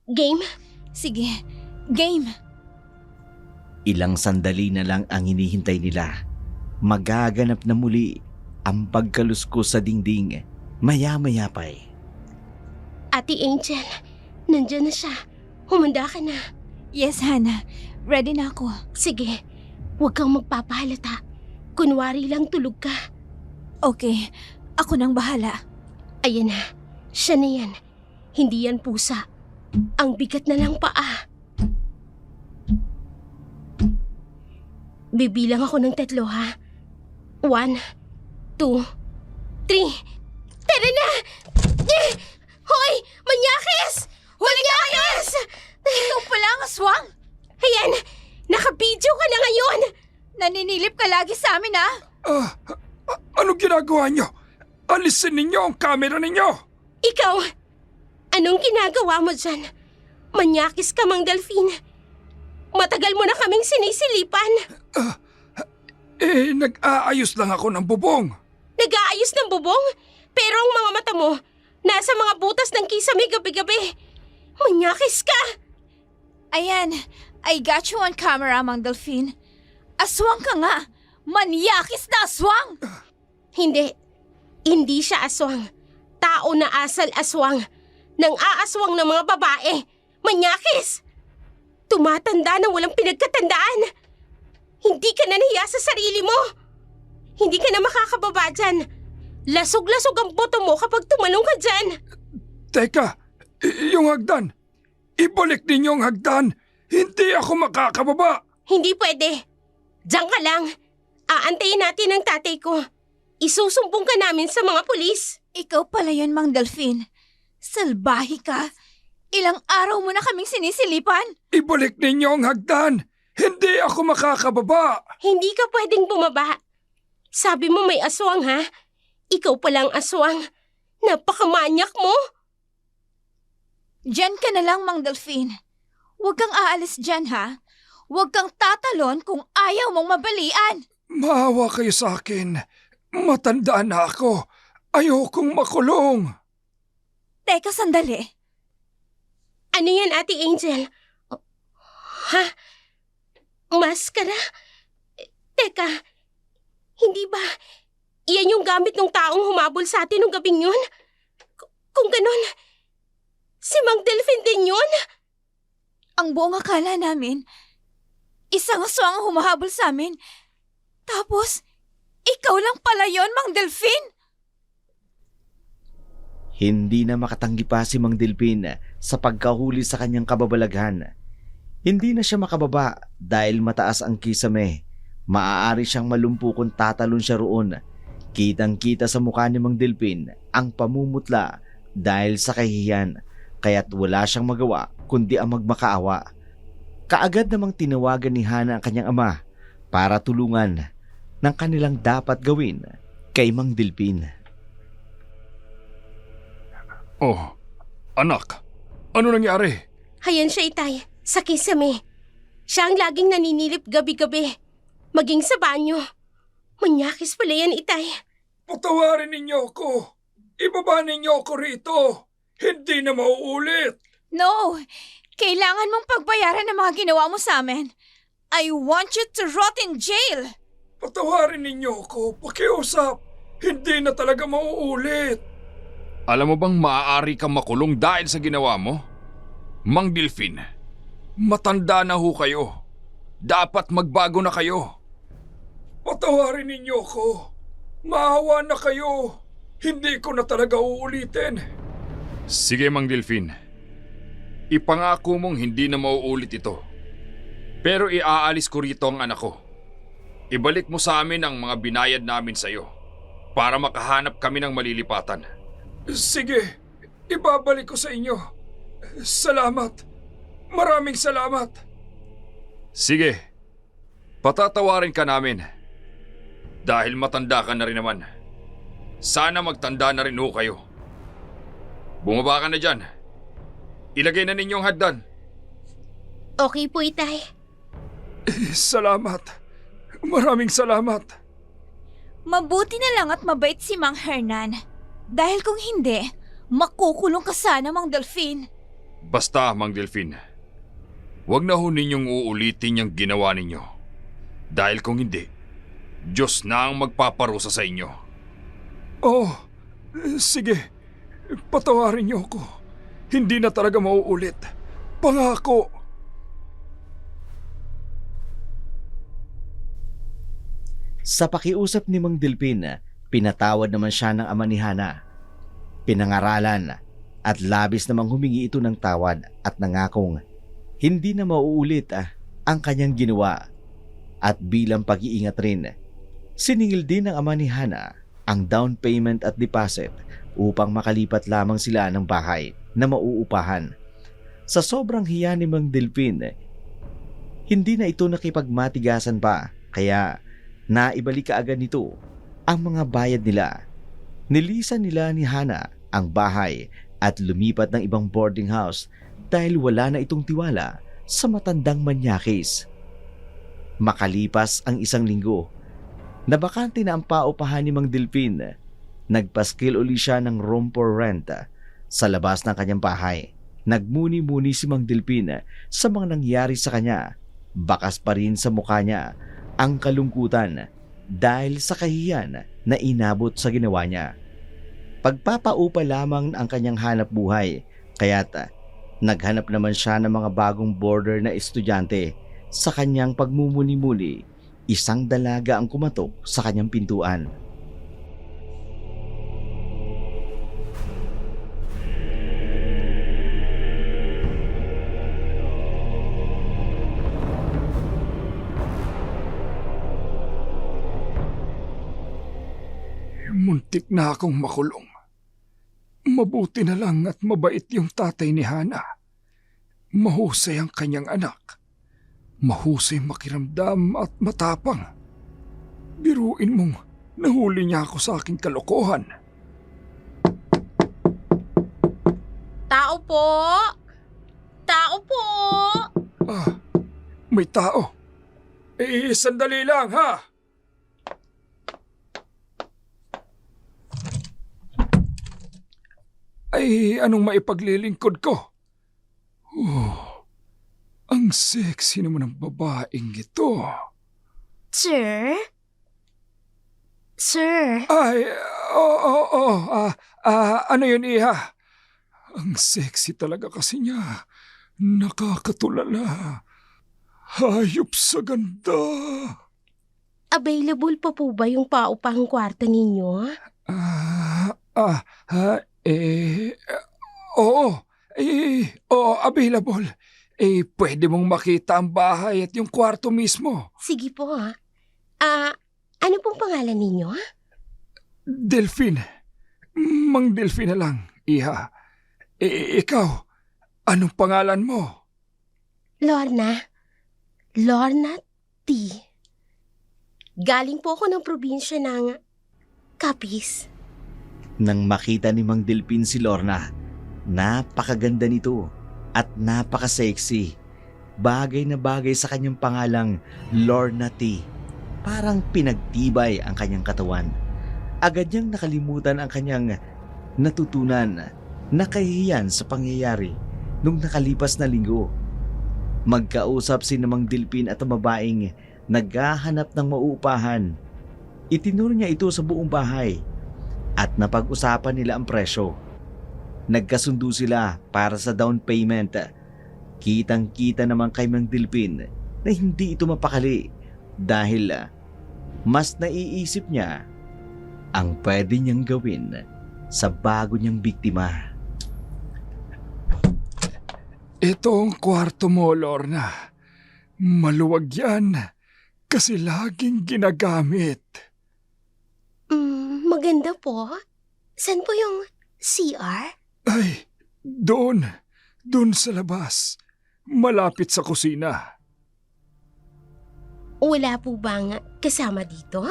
Game? Sige, game. Ilang sandali na lang ang hinihintay nila. Magaganap na muli ang pagkaluskos sa dingding. Maya-maya pa. Ate Angel, nandyan na siya. Humanda ka na. Yes, Hana. Ready na ako. Sige, huwag kang magpapahalata. Kunwari lang tulog ka. Okay, ako nang bahala. Ayan na, siya na yan. Hindi yan pusa. Ang bigat na lang paa. Bibilang ako ng 3, ha? 1, 2, 3. Tara na! Hoy! Manyakis! Manyakis! Ikaw pala ang aswang! Ayan! Nakabidyo ka na ngayon! Naninilip ka lagi sa amin, ha? Anong ginagawa nyo? Alisin ninyo ang camera ninyo! Ikaw! Anong ginagawa mo dyan? Manyakis ka, Mang Delfin. Matagal mo na kaming sinisilipan. Nag-aayos lang ako ng bubong. Nag-aayos ng bubong? Pero ang mga mata mo, nasa mga butas ng kisame gabi-gabi. Manyakis ka! Ayan, I got you on camera, Mang Delfin. Aswang ka nga! Manyakis na aswang! Hindi. Hindi siya aswang. Tao na asal aswang. Nang aaswang ng mga babae. Manyakis! Tumatanda na walang pinagkatandaan. Hindi ka na nahiya sa sarili mo. Hindi ka na makakababa dyan. Lasog-lasog ang boto mo kapag tumalong ka dyan. Teka, yung hagdan. Ibalik ninyo ang hagdan. Hindi ako makakababa. Hindi pwede. Diyan ka lang. Aantayin natin ang tatay ko. Isusumbong ka namin sa mga pulis. Ikaw pala yun, Mang Delfin. Salbahe ka. Ilang araw mo na kaming sinisilipan. Ibalik ninyo ang hagdan. Hindi ako makakababa. Hindi ka pwedeng bumaba. Sabi mo may aswang, ha? Ikaw palang aswang. Napakamanyak mo. Diyan ka na lang, Mang Delfin. Huwag kang aalis dyan, ha? Huwag kang tatalon kung ayaw mong mabalian. Maawa kayo sa akin. Matanda na ako. Ayokong makulong. Teka, sandali. Ano yan, Ate Angel? Ha? Maskara? Teka, hindi ba iyan yung gamit ng taong humabol sa atin nung gabing yun? Kung ganun, si Mang Delphin din yun? Ang buong akala namin, isang aswang ang humahabol sa amin. Tapos, ikaw lang pala yon, Mang Delphin. Hindi na makatanggi pa si Mang Delphin sa pagkahuli sa kanyang kababalaghan. Hindi na siya makababa dahil mataas ang kisame. Maaari siyang malumpo kung tatalon siya roon. Kitang-kita sa mukha ni Mang Delphin ang pamumutla dahil sa kahihiyan, kaya't wala siyang magawa kundi ang magmakaawa. Kaagad namang tinawagan ni Hana ang kanyang ama para tulungan ng kanilang dapat gawin kay Mang Delphin. Oh, anak. Ano nangyari? Hayan siya, Itay. Sa kisame. Siya ang laging naninilip gabi-gabi. Maging sa banyo. Manyakis pala yan, Itay. Patawarin ninyo ako. Ibaba ninyo ako rito. Hindi na mauulit. No, kailangan mong pagbayaran ng mga ginawa mo sa amin. I want you to rot in jail. Patawarin ninyo ako. Pakiusap. Hindi na talaga mauulit. Alam mo bang maaari kang makulong dahil sa ginawa mo? Mang Delphin, matanda na ho kayo. Dapat magbago na kayo. Patawarin ninyo ako. Maawa na kayo. Hindi ko na talaga uulitin. Sige, Mang Delphin. Ipangako mong hindi na mauulit ito. Pero iaalis ko rito ang anak ko. Ibalik mo sa amin ang mga binayad namin sa iyo para makahanap kami ng malilipatan. Sige, ibabalik ko sa inyo. Salamat. Maraming salamat. Sige, patatawarin ka namin. Dahil matanda ka na rin naman. Sana magtanda na rin ho kayo. Bumaba ka na dyan. Ilagay na ninyong hagdan. Okay po, Itay. Salamat. Maraming salamat. Mabuti na lang at mabait si Mang Hernan. Dahil kung hindi, makukulong ka sana, Mang Delphin. Basta, Mang Delphin. Huwag na ho ninyong uulitin yung ginawa ninyo. Dahil kung hindi, Diyos na ang magpaparusa sa inyo. Oh, sige. Patawarin niyo ako. Hindi na talaga mauulit. Pangako. Sa pakiusap ni Mang Delphin, pinatawad naman siya ng ama ni Hana. Pinangaralan at labis namang humingi ito ng tawad at nangakong hindi na mauulit ang kanyang ginawa. At bilang pag-iingat rin, siningil din ng ama ni Hana ang down payment at deposit upang makalipat lamang sila ng bahay na mauupahan. Sa sobrang hiya ni Mang Delphin, hindi na ito nakipagmatigasan pa, kaya naibalik kaagad nito ang mga bayad nila. Nilisan nila ni Hana ang bahay at lumipat ng ibang boarding house dahil wala na itong tiwala sa matandang manyakis. Makalipas ang isang linggo, nabakante na ang paupahan ni Mang Delphin. Nagpaskil uli siya ng room for rent sa labas ng kanyang bahay. Nagmuni-muni si Mang Delphin sa mga nangyari sa kanya. Bakas pa rin sa mukha niya ang kalungkutan dahil sa kahihiyan na inabot sa ginawa niya. Pagpapaupa lamang ang kanyang hanap buhay, kaya't naghanap naman siya ng mga bagong boarder na estudyante. Sa kanyang pagmumuni-muni, isang dalaga ang kumatok sa kanyang pintuan. Muntik na akong makulong. Mabuti na lang at mabait yung tatay ni Hana. Mahusay ang kanyang anak. Mahusay makiramdam at matapang. Biruin mong nahuli niya ako sa aking kalokohan. Tao po! Tao po! May tao. Sandali lang, ha? Ay, anong maipaglilingkod ko? Ang sexy naman ng babaeng ito. Sir? Sir? Ay, oo. Ano yun, Iha? Ang sexy talaga kasi niya. Nakakatulala. Hayop sa ganda. Available pa po ba yung paupahang kwarto ninyo? Oo. Oo, available. Pwede mong makita ang bahay at yung kwarto mismo. Sige po ha. Ano pong pangalan ninyo? Delphine. Mang Delphine na lang, Iha. Ikaw, anong pangalan mo? Lorna. Lorna T. Galing po ako ng probinsya ng Capiz. Nang makita ni Mang Delphine si Lorna, napakaganda nito at napaka-sexy. Bagay na bagay sa kanyang pangalang Lorna T. Parang pinagtibay ang kanyang katawan. Agad niyang nakalimutan ang kanyang natutunan, nakahihiyan sa pangyayari nung nakalipas na linggo. Magkausap si Mang Delphine at ang babaeng naghahanap ng mauupahan. Itinuro niya ito sa buong bahay at napag-usapan nila ang presyo. Nagkasundo sila para sa down payment. Kitang-kita naman kay Mang Delphine na hindi ito mapakali dahil mas naiisip niya ang pwede niyang gawin sa bago niyang biktima. Ito ang kwarto mo, Lorna. Maluwag yan kasi laging ginagamit. Maganda po. Saan po yung CR? Ay, doon. Doon sa labas. Malapit sa kusina. Wala po bang kasama dito?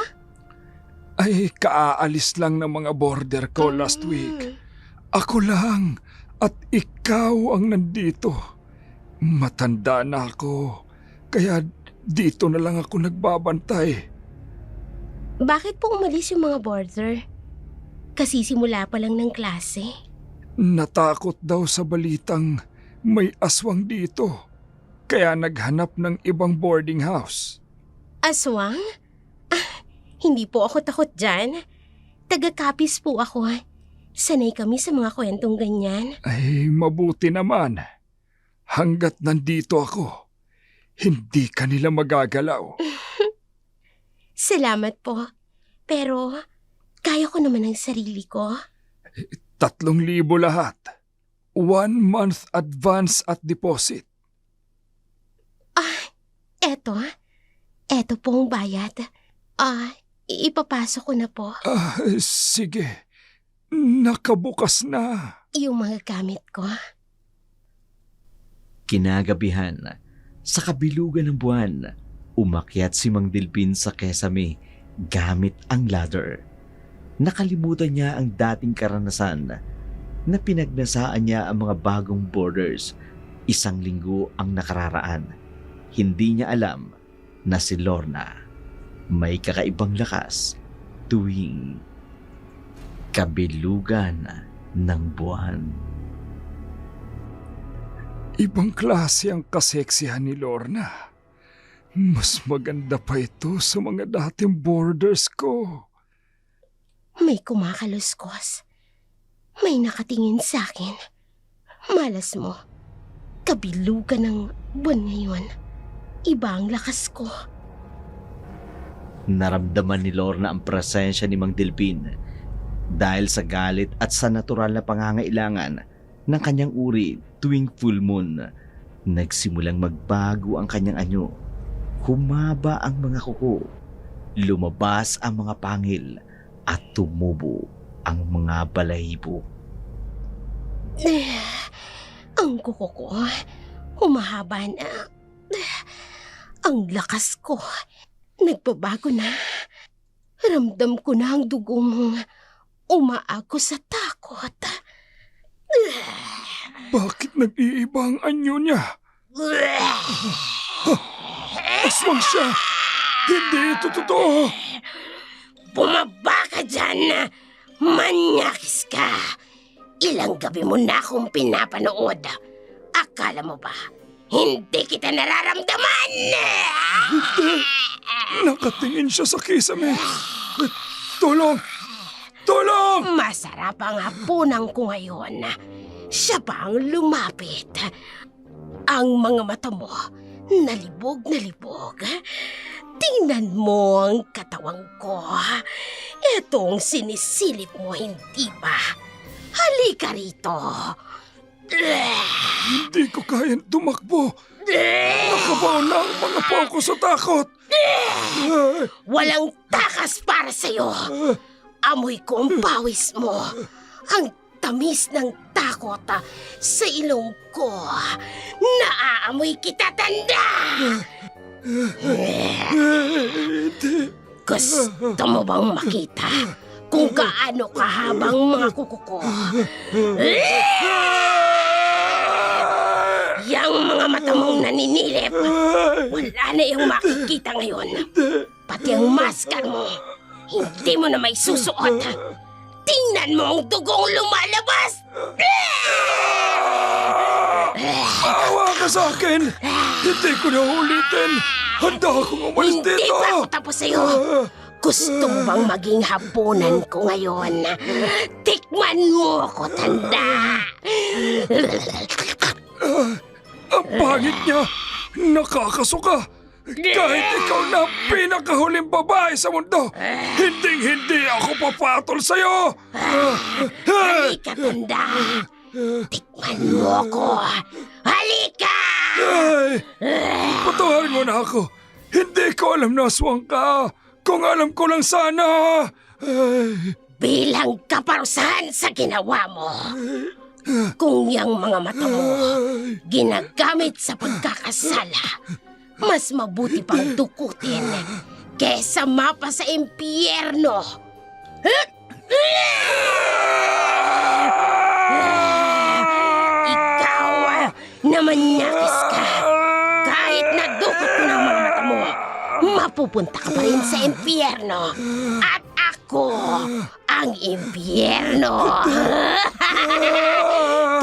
Ay, kaaalis lang ng mga border ko last week. Ako lang at ikaw ang nandito. Matanda na ako, kaya dito na lang ako nagbabantay. Bakit po umalis yung mga border? Kasi simula pa lang ng klase. Natakot daw sa balitang may aswang dito, kaya naghanap ng ibang boarding house. Aswang? Hindi po ako takot dyan. Taga-Capiz po ako. Sanay kami sa mga kwentong ganyan. Ay, mabuti naman. Hanggat nandito ako, hindi ka nila magagalaw. Salamat po. Pero, kaya ko naman ang sarili ko. 3,000 lahat. 1 month advance at deposit. Eto po ang bayad. Ipapasok ko na po. Sige. Nakabukas na. Yung mga gamit ko. Kinagabihan, sa kabilugan ng buwan, umakyat si Mang Delphine sa Kesame gamit ang ladder. Nakalimutan niya ang dating karanasan na pinagnasaan niya ang mga bagong borders. 1 linggo ang nakararaan. Hindi niya alam na si Lorna may kakaibang lakas tuwing kabilugan ng buwan. Ibang klase ang kaseksihan ni Lorna. Mas maganda pa ito sa mga dating borders ko. May kumakaluskos. May nakatingin sa akin. Malas mo. Kabilugan ng buwan ngayon. Iba ang lakas ko. Naramdaman ni Lorna ang presensya ni Mang Delphine dahil sa galit at sa natural na pangangailangan ng kanyang uri tuwing full moon. Nagsimulang magbago ang kanyang anyo. Humaba ang mga kuko, lumabas ang mga pangil at tumubo ang mga balahibo. Ang kuko ko, humahaba na. Ang lakas ko, nagbabago na. Ramdam ko na ang dugo mong umaako sa takot. Bakit nag-iiba ang anyo niya? Aswang siya! Hindi ito totoo! Bumaba ka dyan! Manyakis ka! Ilang gabi mo na akong pinapanood. Akala mo ba, hindi kita nararamdaman? Nakatingin siya sa kisame. Tulong! Tulong! Masarap ang hapunan ko ngayon. Siya pa ang lumapit. Ang mga mata mo, nalibog na libog. Tingnan mo ang katawang ko. Itong sinisilip mo, hindi ba? Halika rito. Hindi ko kayang tumakbo. Nakabaw na ang mga pao ko sa takot. Walang takas para sa'yo. Amoy ko ang pawis mo. Ang tamis ng takot sa ilong ko. Naaamoy kita, tanda! Gusto mo bang makita kung gaano kahabang mga kuko ko? Yang mga mata mong naninilip, wala na yung makikita ngayon. Pati ang maskar mo, hindi mo na may susuot. Tingnan mo ang dugong lumalabas! Awa ka sa akin! Hindi ko na ulitin! Handa akong umalis Hindi dito! pa ako tapos sa'yo. Gusto mo bang maging hapunan ko ngayon? Tikman mo ko, tanda! Ang pangit niya! Nakakasuka! Kahit ikaw na ang pinakahuling babae sa mundo, hinding-hindi ako papatol sa'yo! Halika, tanda! Tikman mo ko! Halika! Ay! Patawarin mo na ako! Hindi ko alam na aswang ka! Kung alam ko lang sana! Ay! Bilang kaparusahan sa ginawa mo, kung yung mga mata mo ginagamit sa pagkakasala, mas mabuti pang dukutin kesa mapa sa impyerno. Ikaw namanyakis ka. Kahit nadukot mo ng mga mata mo, mapupunta ka pa rin sa impyerno. At ako ang impyerno.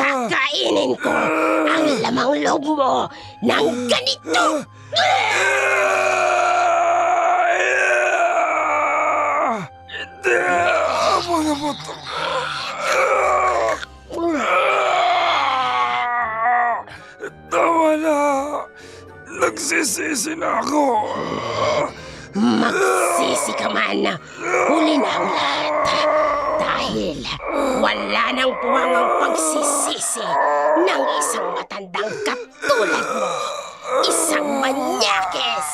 Kakainin ko ang lamang loob mo ng ganito. Hindi! Mga buto ko! Tama na! Nagsisisi na ako! Magsisi ka man. Huli na ang lahat. Dahil wala nang puwang ang pagsisisi ng isang matandang katulad mo. Isang manyakis.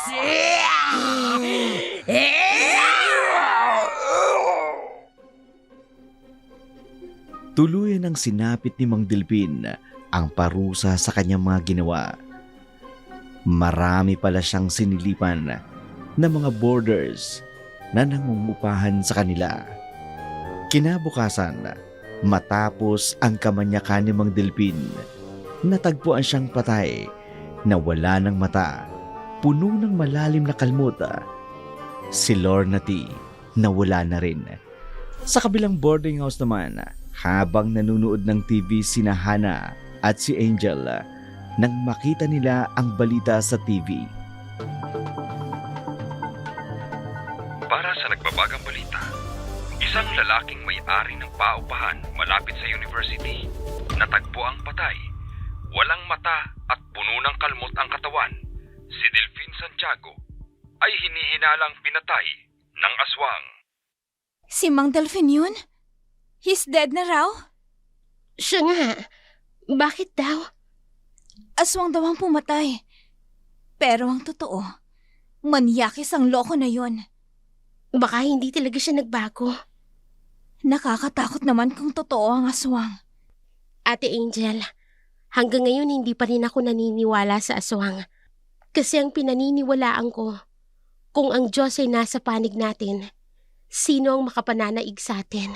Tuluyan ang sinapit ni Mang Delpin ang parusa sa kanyang mga ginawa. Marami pala siyang sinilipan na mga boarders na nangungupahan sa kanila. Kinabukasan, matapos ang kamanyakan ni Mang Delpin, natagpuan siyang patay na wala ng mata, puno ng malalim na kalmuta. Si Lorna T na wala na rin. Sa kabilang boarding house naman, habang nanunood ng TV sina Hana at si Angel, nang makita nila ang balita sa TV. Para sa nagbabagang balita, isang lalaking may-ari ng paupahan malapit sa university, natagpo ang patay, walang mata at puno ng kalmot ang katawan. Si Delfin Santiago ay hinihinalang pinatay ng aswang. Si Mang Delphin yun? He's dead na raw? Siya nga. Bakit daw? Aswang daw ang pumatay. Pero ang totoo, manyakis ang loko na yun. Baka hindi talaga siya nagbago. Nakakatakot naman kung totoo ang aswang. Ate Angel, hanggang ngayon hindi pa rin ako naniniwala sa aswang. Kasi ang pinaniniwalaan ko, kung ang Diyos ay nasa panig natin, sino ang makapananaig sa atin?